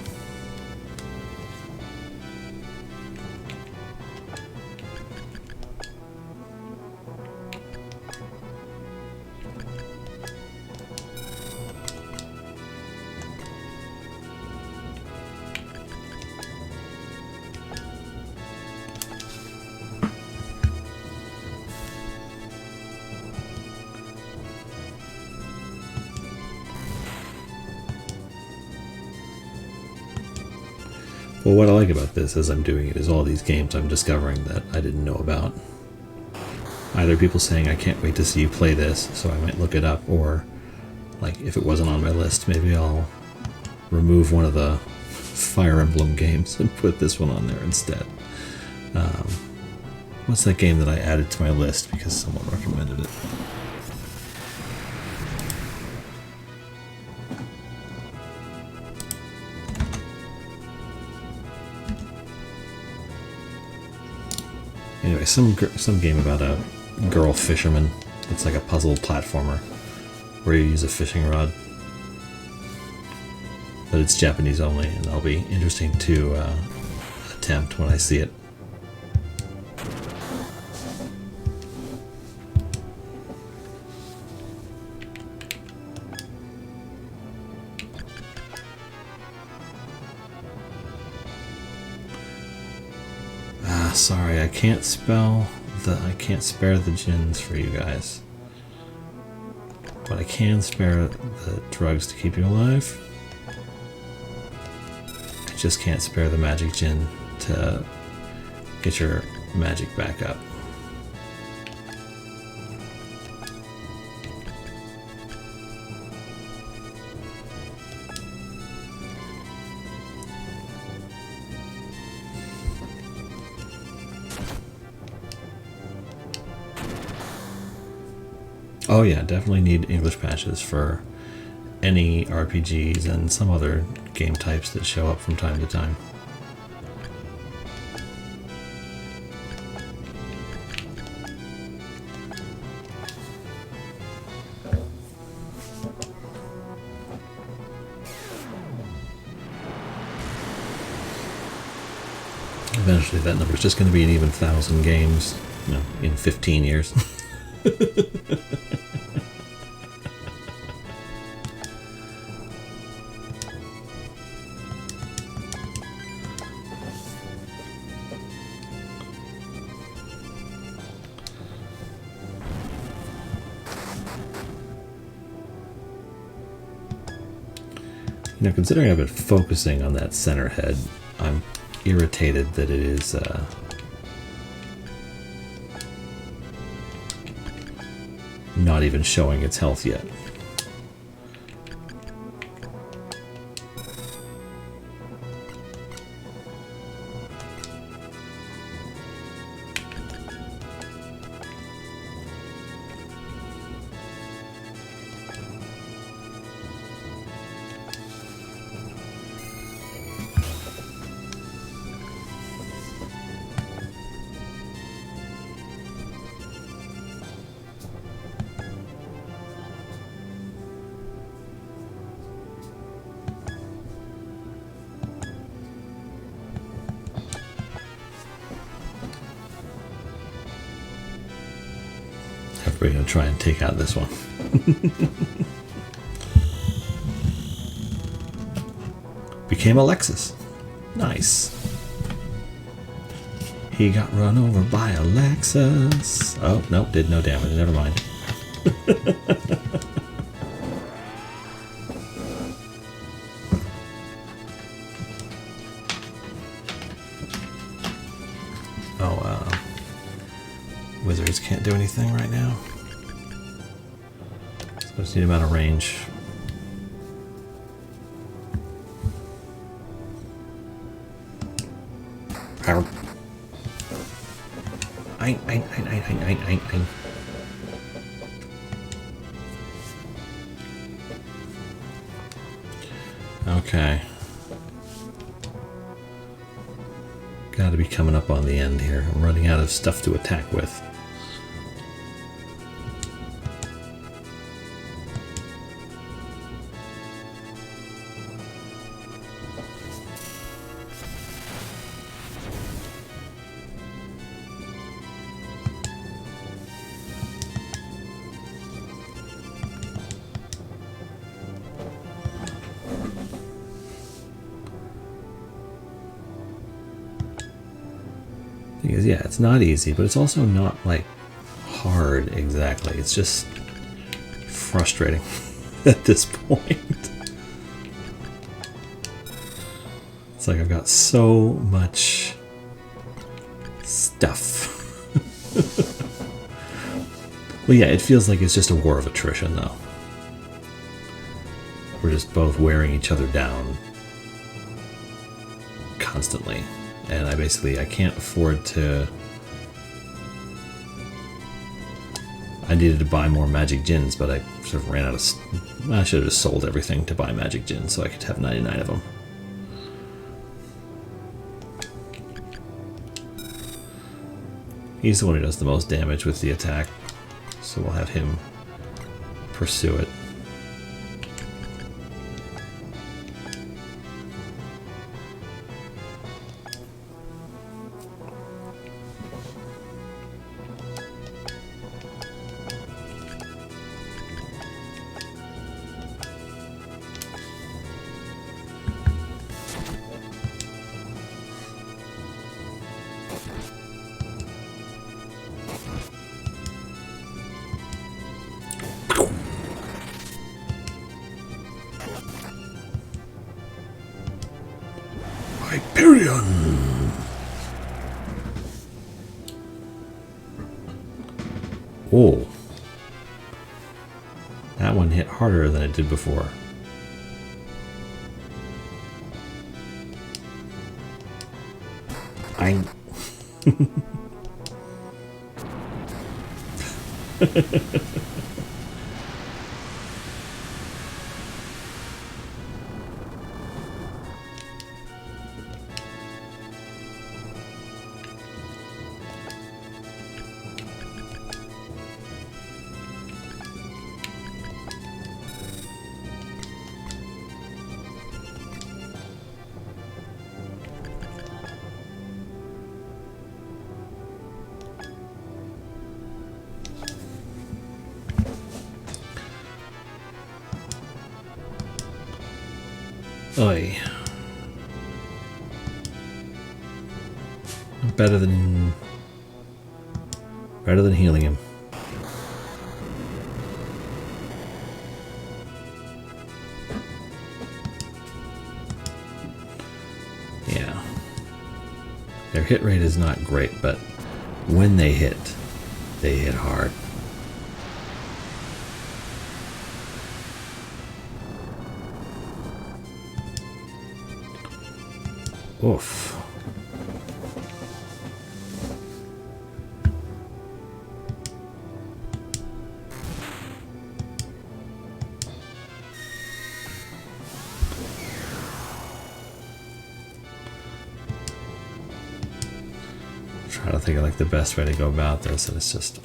Well, what I like about this as I'm doing it is all these games I'm discovering that I didn't know about. Either people saying, I can't wait to see you play this, so I might look it up, or, like, if it wasn't on my list, maybe I'll remove one of the Fire Emblem games and put this one on there instead. What's that game that I added to my list because someone recommended it? Anyway, some game about a girl fisherman. It's like a puzzle platformer where you use a fishing rod. But it's Japanese only, and that'll be interesting to attempt when I see it. Sorry, I can't spare the gins for you guys. But I can spare the drugs to keep you alive. I just can't spare the magic gin to get your magic back up. Oh yeah, definitely need English patches for any RPGs and some other game types that show up from time to time. Eventually that number is just going to be an even 1,000 games, you know, in 15 years. You know, considering I've been focusing on that center head, I'm irritated that it is not even showing its health yet. Everybody gonna try and take out this one. Became Alexis. Nice. He got run over by a Lexus. Oh, nope, did no damage. Never mind. Wizards can't do anything right now. So I just need him out of range. Okay. Gotta be coming up on the end here. I'm running out of stuff to attack with. Thing is, yeah, it's not easy, but it's also not like hard exactly. It's just frustrating at this point. It's like I've got so much stuff. Well, yeah, it feels like it's just a war of attrition, though. We're just both wearing each other down constantly. And I can't afford to... I needed to buy more magic gins, but I sort of ran out of... I should have just sold everything to buy magic gins so I could have 99 of them. He's the one who does the most damage with the attack, so we'll have him pursue it. Hyperion! Oh. That one hit harder than it did before. I... Oy. Better than healing him. Yeah. Their hit rate is not great, but when they hit hard. Oof. Trying to think of like the best way to go about this, and it's just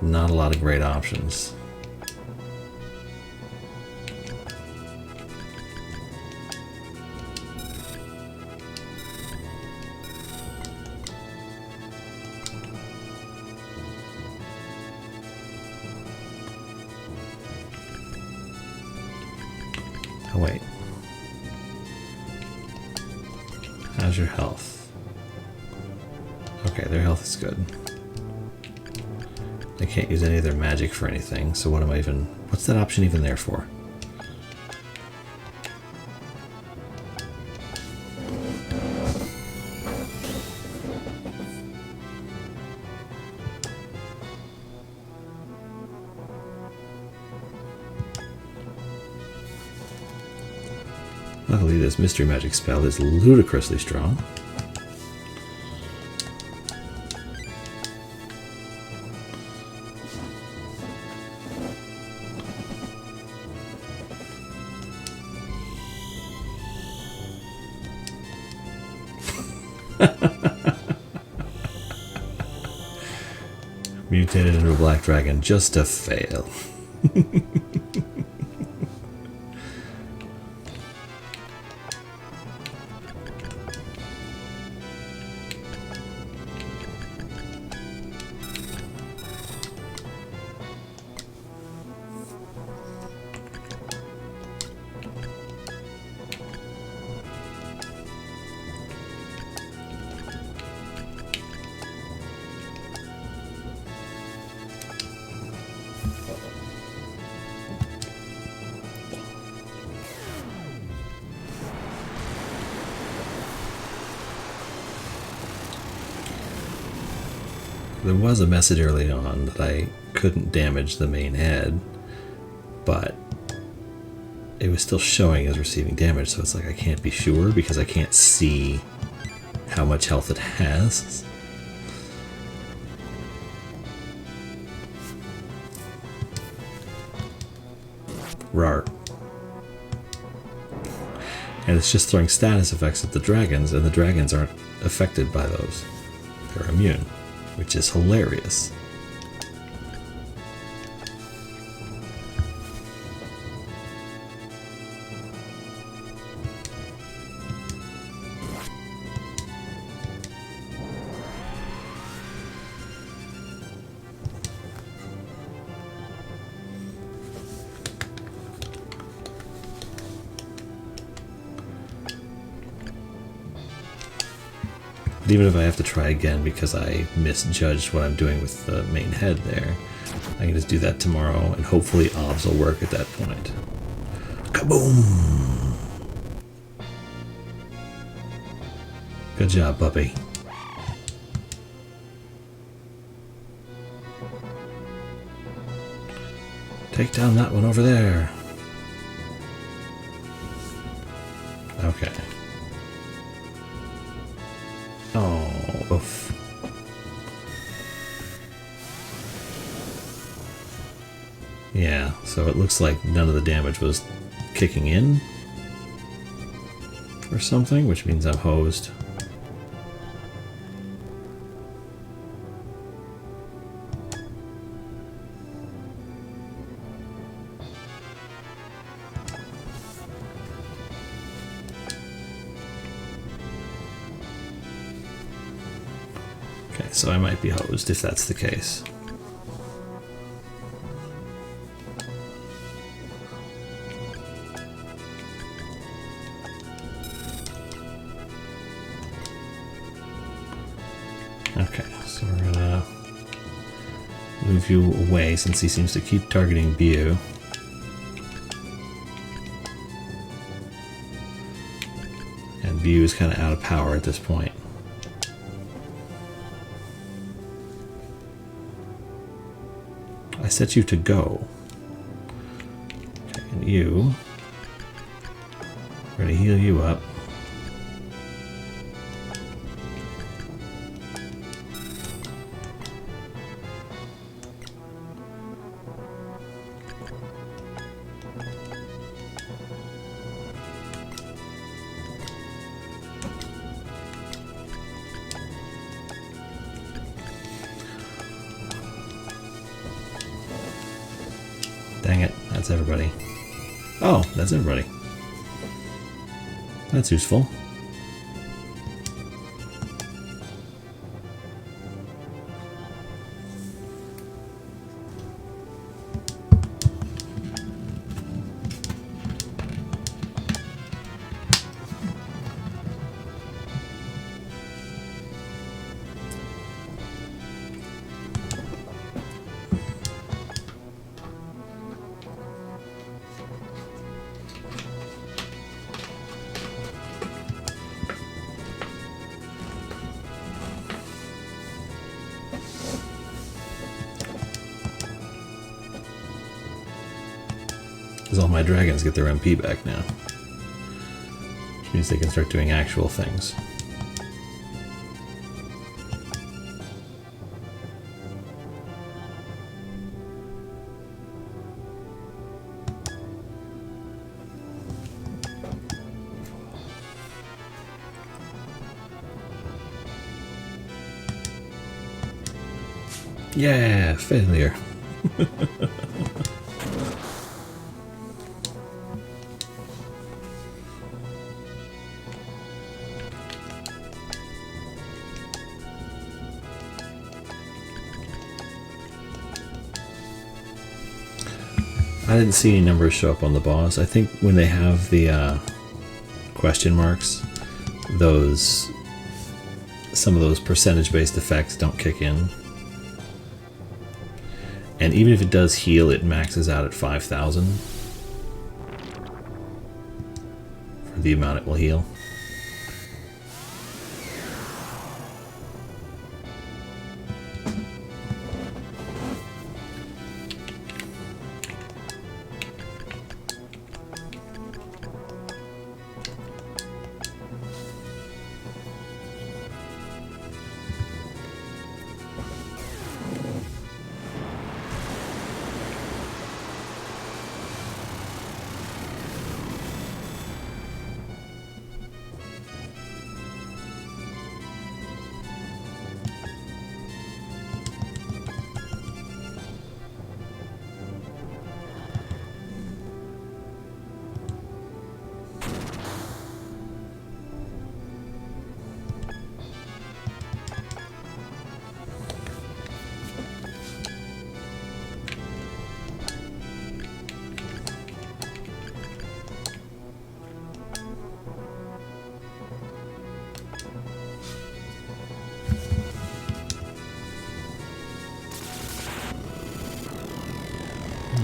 not a lot of great options. Oh, wait. How's your health? Okay, their health is good. I can't use any of their magic for anything, so what am I even... What's that option even there for? Luckily, this mystery magic spell is ludicrously strong. Mutated into a black dragon just to fail. There was a message early on that I couldn't damage the main head, but it was still showing as receiving damage, so it's like I can't be sure because I can't see how much health it has. Rar. And it's just throwing status effects at the dragons, and the dragons aren't affected by those. They're immune, which is hilarious. But even if I have to try again because I misjudged what I'm doing with the main head there, I can just do that tomorrow and hopefully OBS will work at that point. Kaboom! Good job, puppy. Take down that one over there. Okay. Oh, oof. Yeah, so it looks like none of the damage was kicking in or something, which means I'm hosed. Okay, so I might be hosed if that's the case. Okay, so we're gonna move you away since he seems to keep targeting Bu. And Bu is kind of out of power at this point. I set you to go. Okay, and you, we're gonna heal you up. Dang it, that's everybody. Oh, that's everybody. That's useful. Because all my dragons get their MP back now. Which means they can start doing actual things. Yeah, failure. I didn't see any numbers show up on the boss. I think when they have the question marks, some of those percentage-based effects don't kick in. And even if it does heal, it maxes out at 5,000 for the amount it will heal.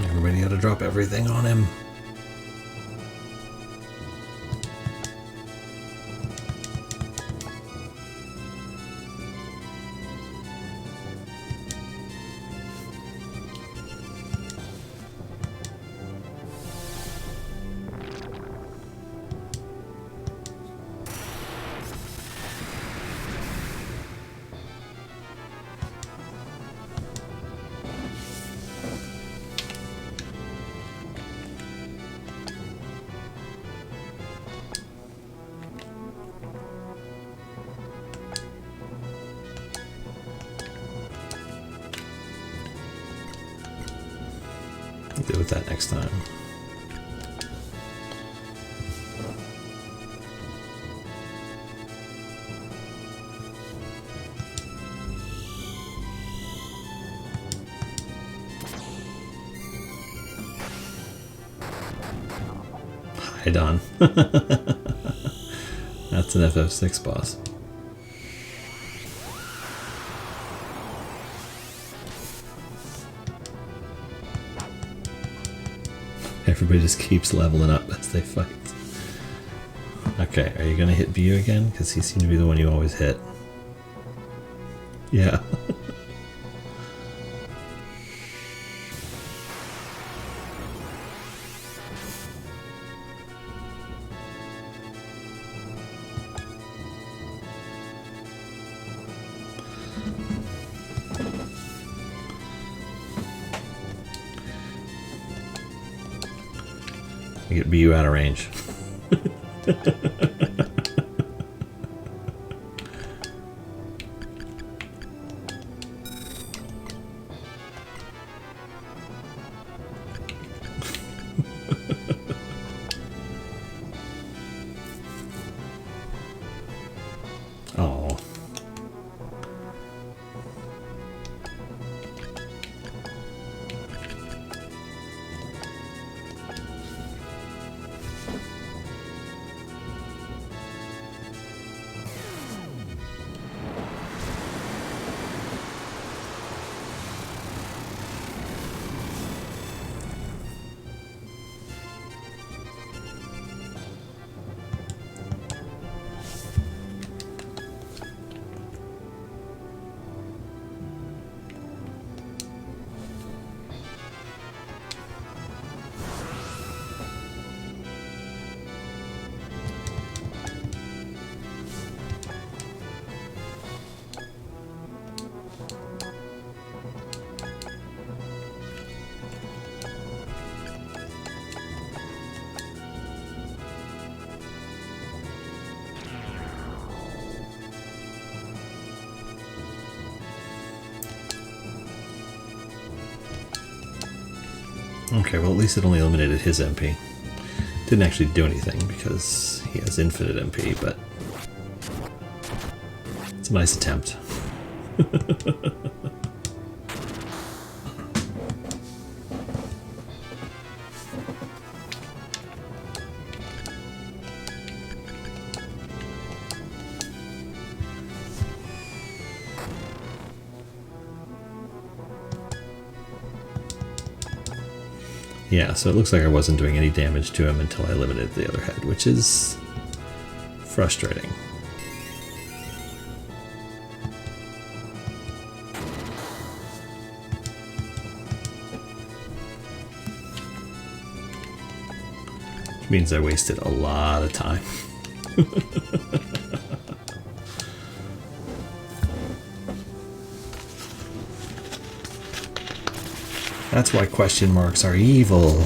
Everybody had to drop everything on him. I'll deal with that next time. Hi, Don. That's an FF6 boss. Everybody just keeps leveling up as they fight. Okay, are you gonna hit Bu again? Because he seemed to be the one you always hit. Yeah. I get Bu out of range. Oh. Okay, well at least it only eliminated his MP. Didn't actually do anything because he has infinite MP, but it's a nice attempt. Yeah, so it looks like I wasn't doing any damage to him until I eliminated the other head, which is frustrating. Which means I wasted a lot of time. That's why question marks are evil.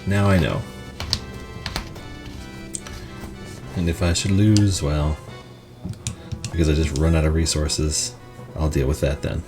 Now I know. And if I should lose, well, because I just run out of resources, I'll deal with that then.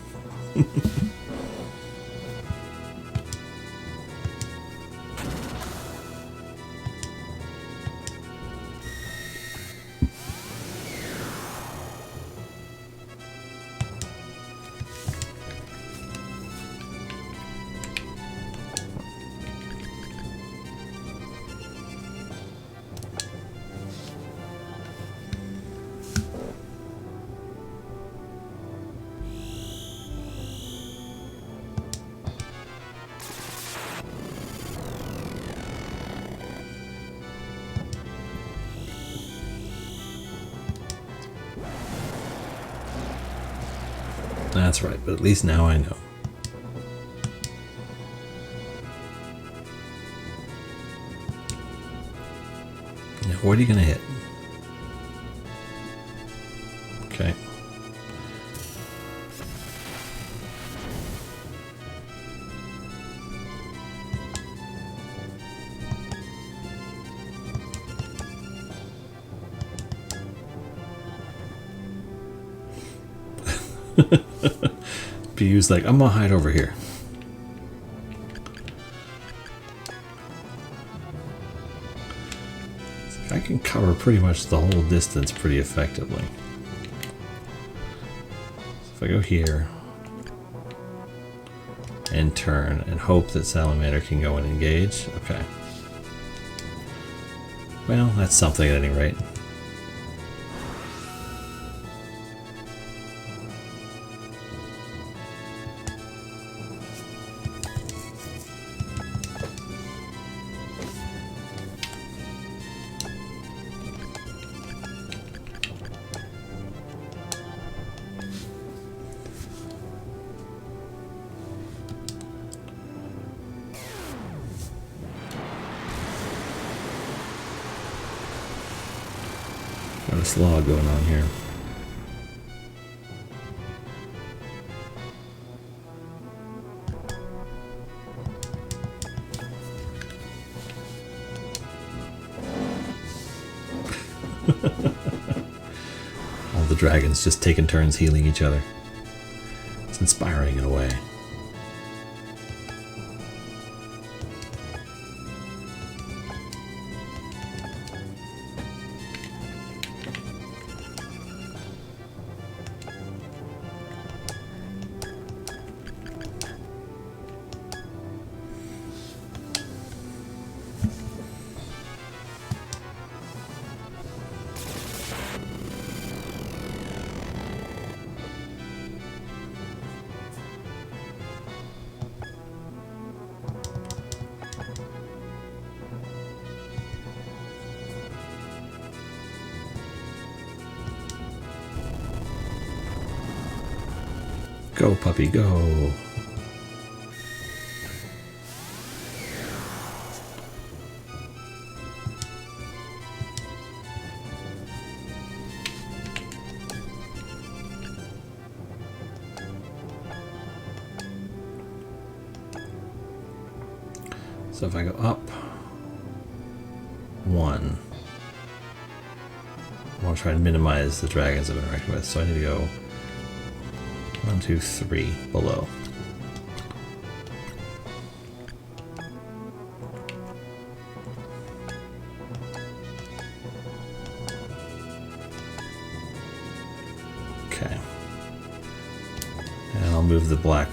That's right, but at least now I know. Now, what are you going to hit? Okay. Bu's like, I'm gonna hide over here. I can cover pretty much the whole distance pretty effectively. So if I go here and turn and hope that Salamander can go and engage. Okay. Well, that's something at any rate. Got a slog going on here. All the dragons just taking turns healing each other. It's inspiring in a way. Go, puppy, go. So if I go up one, I want to try and minimize the dragons I've interacted with, so I need to go 1, 2, 3 below. Okay. And I'll move the black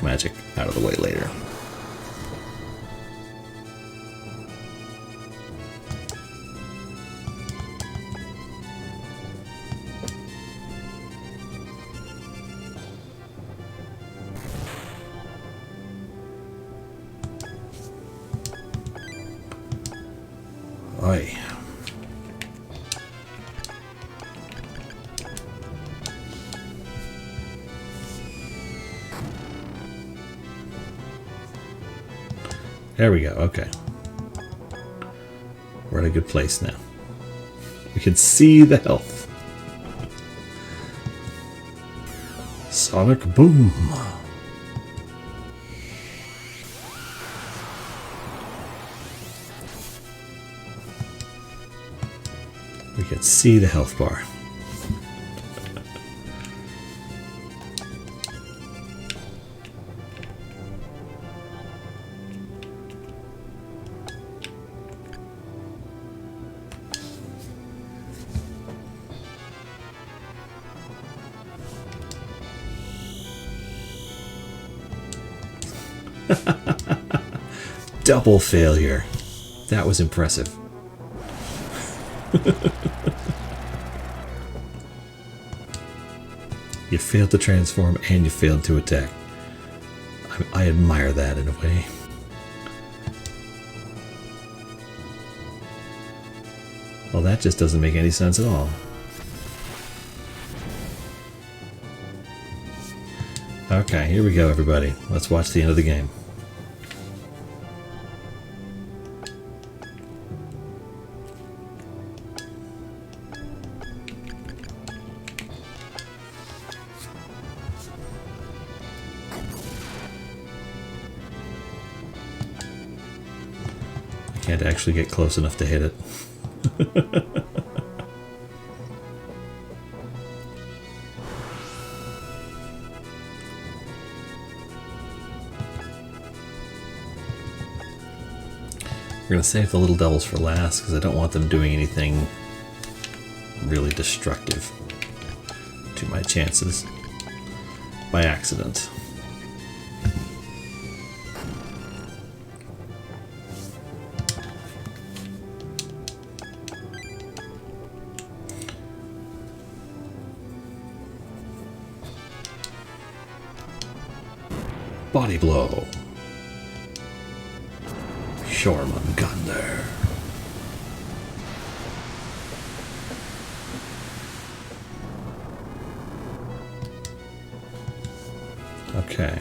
magic out of the way later. Oi. There we go, okay. We're at a good place now. We can see the health. Sonic boom. We can see the health bar. Double failure. That was impressive. You failed to transform and you failed to attack. I admire that in a way. Well, that just doesn't make any sense at all. Okay, here we go, everybody. Let's watch the end of the game. Can't actually get close enough to hit it. We're going to save the little devils for last because I don't want them doing anything really destructive to my chances by accident. Body blow. Jormungandr. Okay.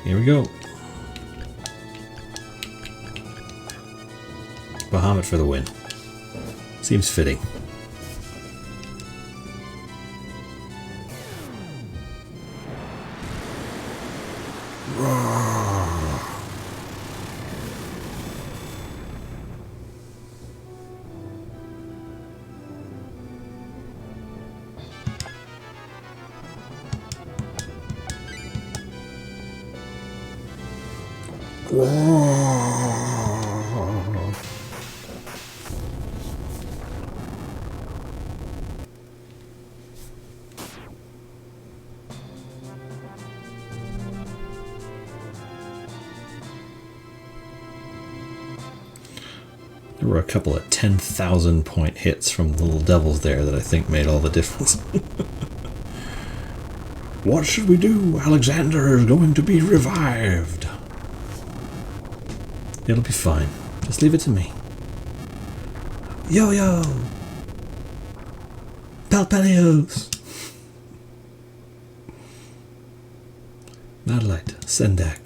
Here we go. Bahamut for the win. Seems fitting. There were a couple of 10,000 point hits from the little devils there that I think made all the difference. What should we do? Alexander is going to be revived. It'll be fine. Just leave it to me. Yo-yo! Palpalios! Madalite, Sendak.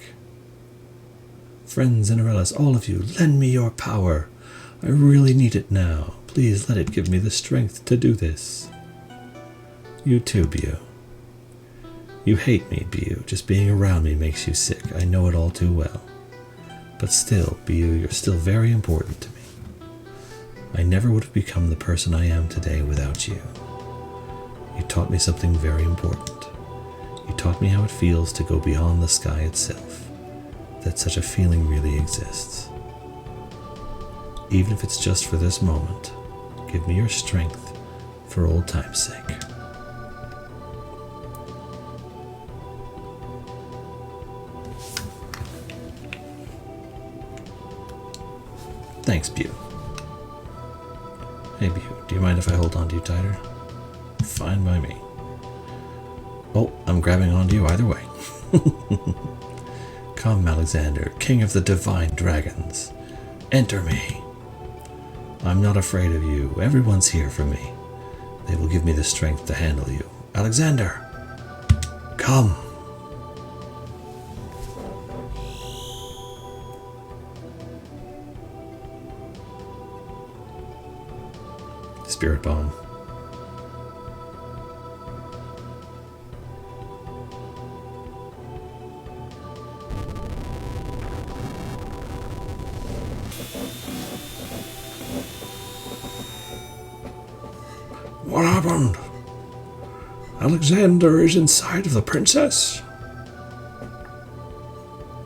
Friends and Arelis, all of you, lend me your power. I really need it now. Please let it give me the strength to do this. You too, Bu. You hate me, Bu. Just being around me makes you sick. I know it all too well. But still, Bu, you're still very important to me. I never would have become the person I am today without you. You taught me something very important. You taught me how it feels to go beyond the sky itself, that such a feeling really exists. Even if it's just for this moment, give me your strength for old time's sake. Thanks, Bew. Hey, Bew, do you mind if I hold on to you tighter? Fine by me. Oh, I'm grabbing onto you either way. Come, Alexander, king of the divine dragons. Enter me. I'm not afraid of you. Everyone's here for me. They will give me the strength to handle you. Alexander, come. Spirit bomb. What happened? Alexander is inside of the princess?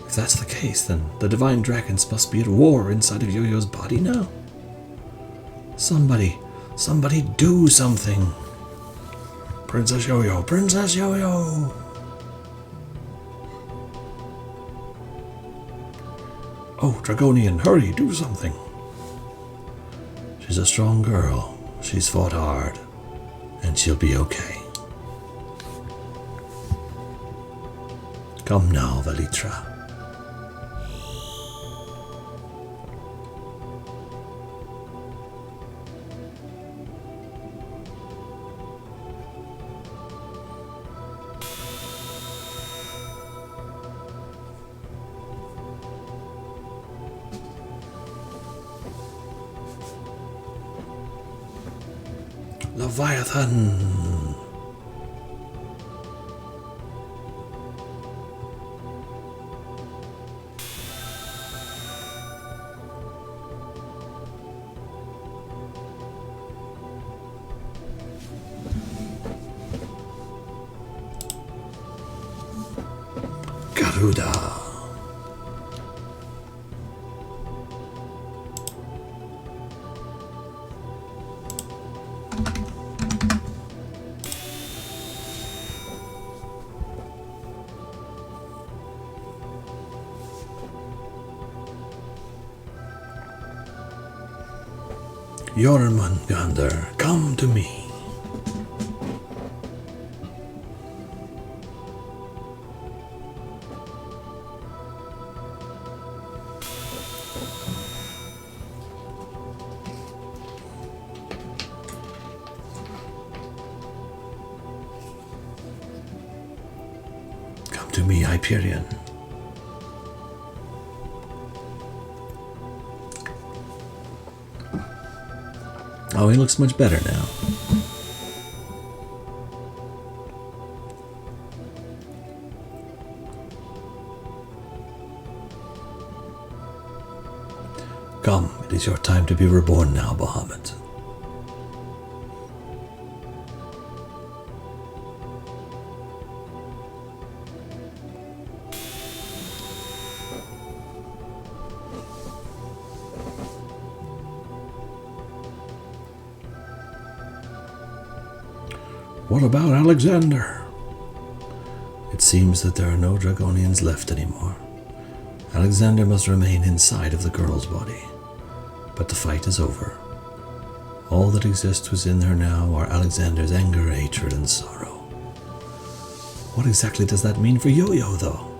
If that's the case, then the divine dragons must be at war inside of Yo-Yo's body now. Somebody do something. Princess Yo-Yo, Princess Yo-Yo. Oh, Dragonian, hurry, do something. She's a strong girl. She's fought hard. And she'll be okay. Come now, Valitra. Leviathan! Garuda! Jormungandr, come to me. Come to me, Hyperion. Oh, he looks much better now. Come, it is your time to be reborn now, Bahamut. What about Alexander? It seems that there are no Dragonians left anymore. Alexander must remain inside of the girl's body. But the fight is over. All that exists within her now are Alexander's anger, hatred, and sorrow. What exactly does that mean for Yo-Yo, though?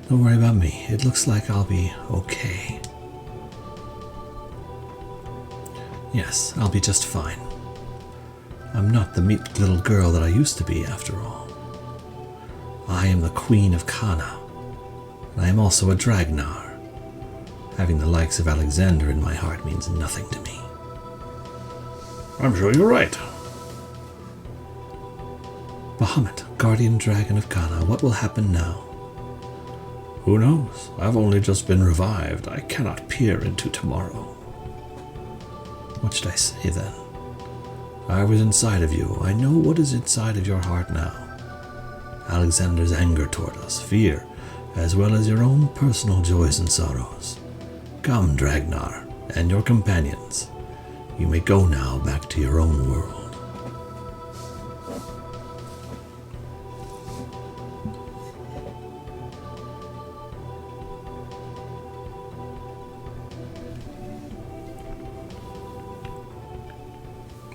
Don't worry about me. It looks like I'll be okay. Yes, I'll be just fine. I'm not the meek little girl that I used to be, after all. I am the Queen of Kana, and I am also a Dragnar. Having the likes of Alexander in my heart means nothing to me. I'm sure you're right. Bahamut, guardian dragon of Kana, what will happen now? Who knows? I've only just been revived. I cannot peer into tomorrow. What should I say then? I was inside of you. I know what is inside of your heart now. Alexander's anger toward us, fear, as well as your own personal joys and sorrows. Come, Dragnar, and your companions. You may go now back to your own world.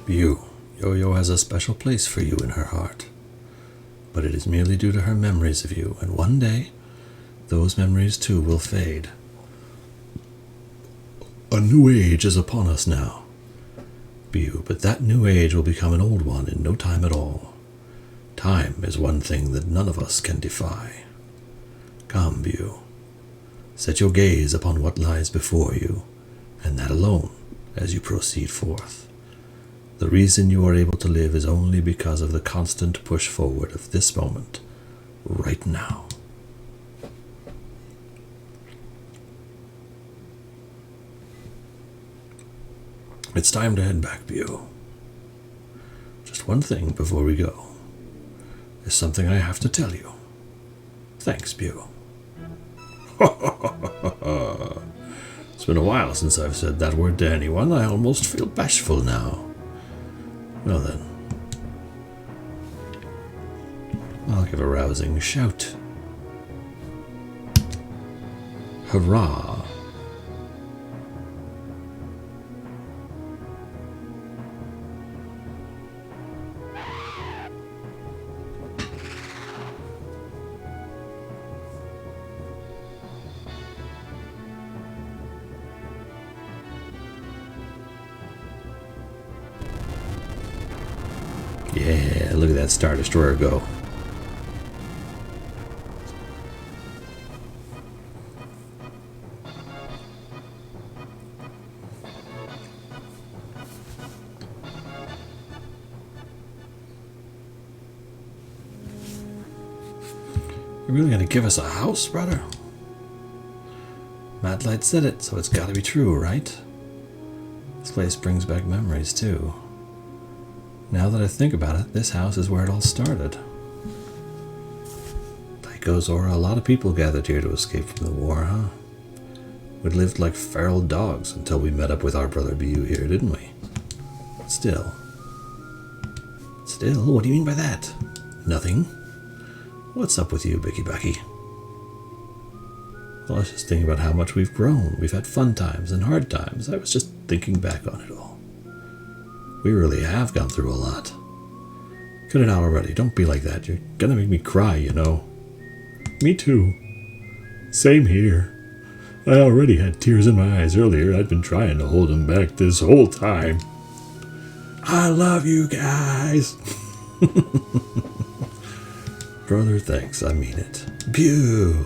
You, Yo-Yo has a special place for you in her heart, but it is merely due to her memories of you, and one day, those memories too will fade. A new age is upon us now, Bew, but that new age will become an old one in no time at all. Time is one thing that none of us can defy. Come, Bew, set your gaze upon what lies before you, and that alone, as you proceed forth. The reason you are able to live is only because of the constant push forward of this moment, right now. It's time to head back, Bew. Just one thing before we go. There's something I have to tell you. Thanks, Bew. It's been a while since I've said that word to anyone. I almost feel bashful now. Well then, I'll give a rousing shout. Hurrah! Yeah, look at that Star Destroyer go. You're really gonna give us a house, brother? Madlight said it, so it's gotta be true, right? This place brings back memories, too. Now that I think about it, this house is where it all started. Tycho's Aura, a lot of people gathered here to escape from the war, huh? We lived like feral dogs until we met up with our brother Bew here, didn't we? Still, what do you mean by that? Nothing. What's up with you, Bicky Bucky? Well, I was just thinking about how much we've grown. We've had fun times and hard times. I was just thinking back on it all. We really have gone through a lot. Cut it out already. Don't be like that. You're gonna make me cry, you know. Me too. Same here. I already had tears in my eyes earlier. I'd been trying to hold them back this whole time. I love you guys. Brother, thanks. I mean it. Bew.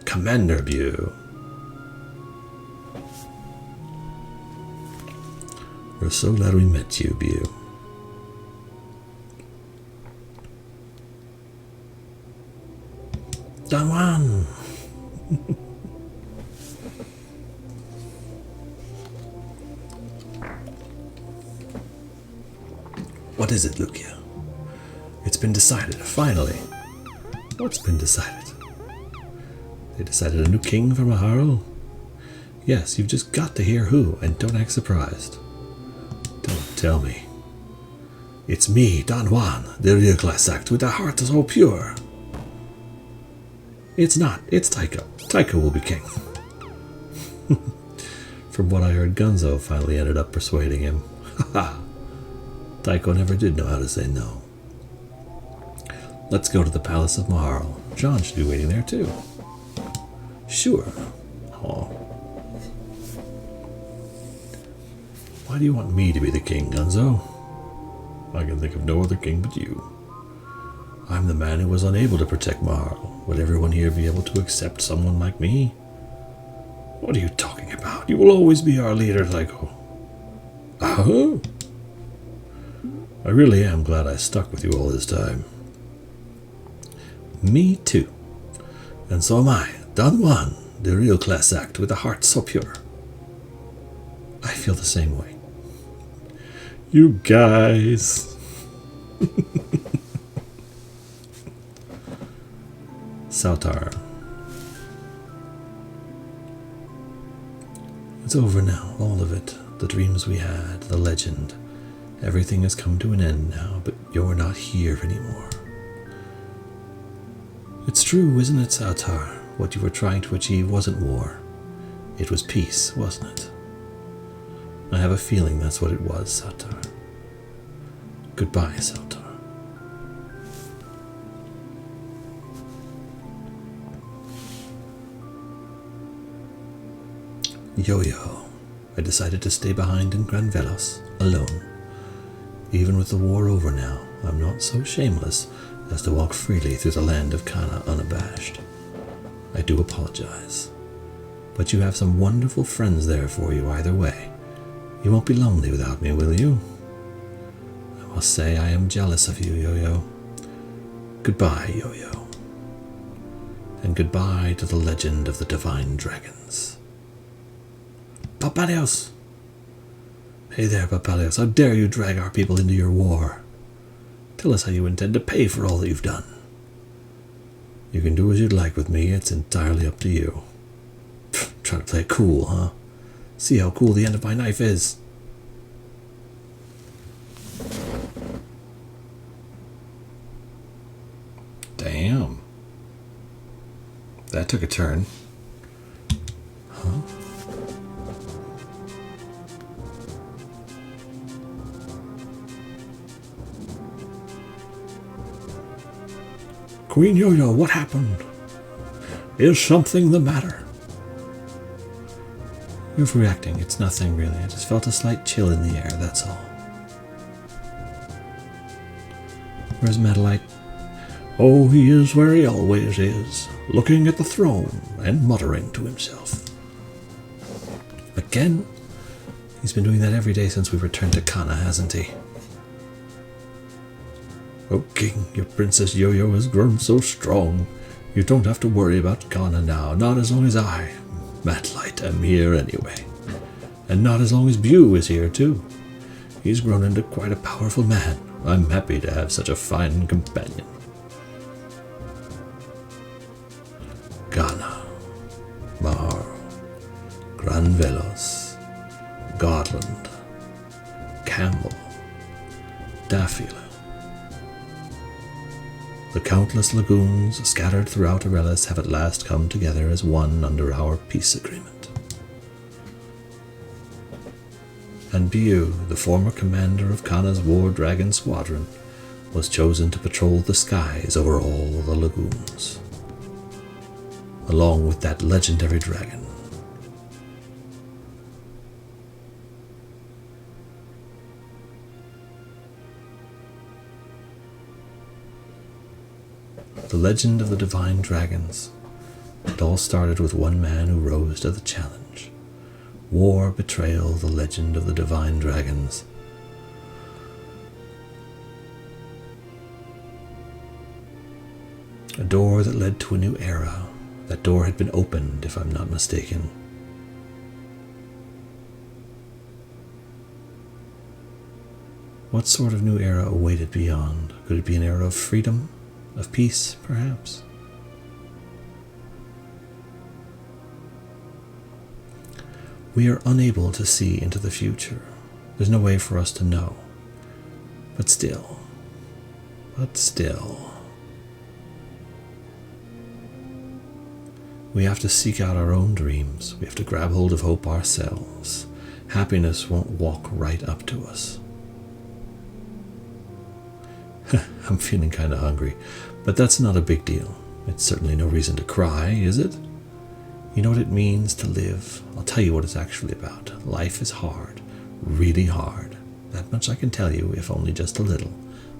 Commander Bew. We're so glad we met you, Bew. Don Juan! What is it, Lucia? It's been decided, finally. What's been decided? They decided a new king for Maharo? Yes, you've just got to hear who, and don't act surprised. Don't tell me. It's me, Don Juan, the real class act with a heart so pure. It's not. It's Tycho. Tycho will be king. From what I heard, Gunzo finally ended up persuading him. Haha. Tycho never did know how to say no. Let's go to the Palace of Maharo. John should be waiting there too. Sure. Oh. Why do you want me to be the king, Gunzo? I can think of no other king but you. I'm the man who was unable to protect Maharo. Would everyone here be able to accept someone like me? What are you talking about? You will always be our leader, Tycho. Oh? I really am glad I stuck with you all this time. Me too. And so am I, Don Juan, the real class act with a heart so pure. I feel the same way. You guys. Sautar. It's over now, all of it. The dreams we had, the legend. Everything has come to an end now, but you're not here anymore. It's true, isn't it, Sautar? What you were trying to achieve wasn't war. It was peace, wasn't it? I have a feeling that's what it was, Sautar. Goodbye, Sautar. Yo-Yo. I decided to stay behind in Gran Velos, alone. Even with the war over now, I'm not so shameless as to walk freely through the land of Kana unabashed. I do apologize. But you have some wonderful friends there for you either way. You won't be lonely without me, will you? I must say I am jealous of you, Yo-Yo. Goodbye, Yo-Yo. And goodbye to the legend of the Divine Dragons. Papalios! Hey there, Papalios. How dare you drag our people into your war? Tell us how you intend to pay for all that you've done. You can do as you'd like with me. It's entirely up to you. Trying to play it cool, huh? See how cool the end of my knife is. Damn. That took a turn. Huh? Queen Yo-Yo, what happened? Is something the matter? You're reacting. It's nothing really. I just felt a slight chill in the air, that's all. Where's Metalite? Oh, he is where he always is, looking at the throne and muttering to himself. Again? He's been doing that every day since we returned to Kana, hasn't he? Oh, King, your Princess Yo-Yo has grown so strong. You don't have to worry about Kana now, not as long as I, Metalite, am here anyway. And not as long as Bew is here, too. He's grown into quite a powerful man. I'm happy to have such a fine companion. Ghana, Mahar, Gran Velos, Godland, Campbell, Daffila. The countless lagoons scattered throughout Aurelis have at last come together as one under our peace agreement. And Bew, the former commander of Kana's War Dragon Squadron, was chosen to patrol the skies over all the lagoons, along with that legendary dragon. The legend of the Divine Dragons. It all started with one man who rose to the challenge. War, betrayal, the legend of the Divine Dragons. A door that led to a new era. That door had been opened, if I'm not mistaken. What sort of new era awaited beyond? Could it be an era of freedom? Of peace, perhaps? We are unable to see into the future. There's no way for us to know. But still. We have to seek out our own dreams. We have to grab hold of hope ourselves. Happiness won't walk right up to us. I'm feeling kind of hungry, but that's not a big deal. It's certainly no reason to cry, is it? You know what it means to live? I'll tell you what it's actually about. Life is hard, really hard. That much I can tell you, if only just a little.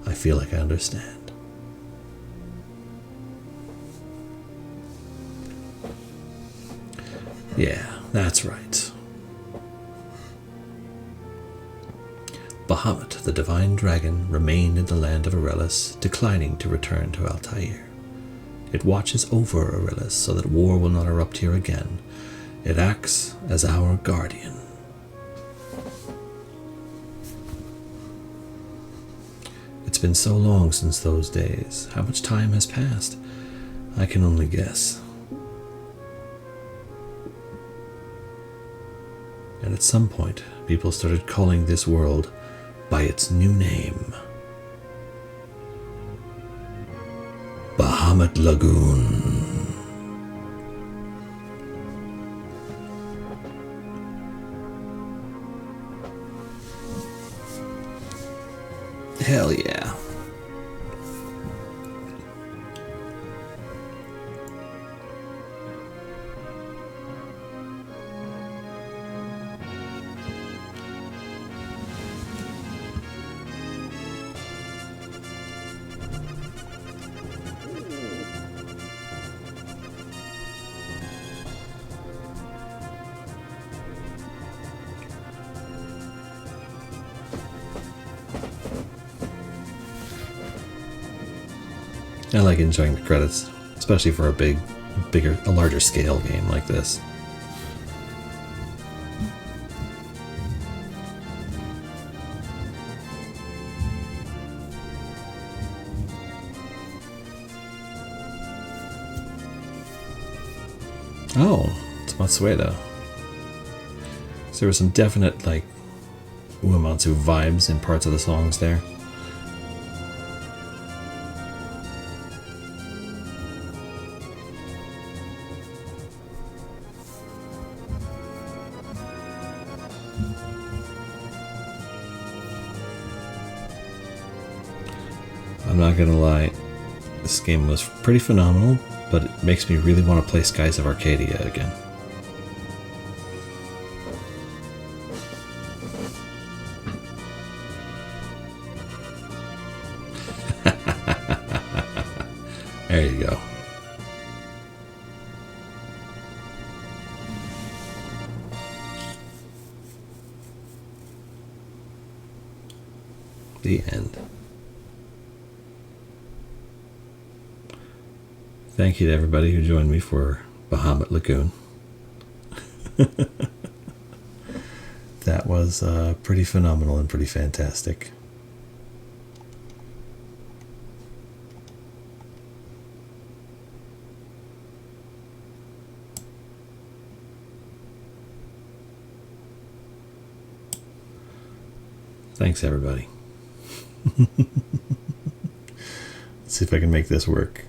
I feel like I understand. Yeah, that's right. Bahamut, the divine dragon, remained in the land of Aurelis, declining to return to Altair. It watches over Aurelis so that war will not erupt here again. It acts as our guardian. It's been so long since those days. How much time has passed? I can only guess. And at some point, people started calling this world by its new name. Bahamut Lagoon. Hell yeah. I like enjoying the credits, especially for a larger scale game like this. Oh, it's Matsueda. So there were some definite, like, Uematsu vibes in parts of the songs there. I'm not gonna lie, this game was pretty phenomenal, but it makes me really want to play Skies of Arcadia again. There you go. The end. Thank you to everybody who joined me for Bahamut Lagoon. That was pretty phenomenal and pretty fantastic. Thanks, everybody. Let's see if I can make this work.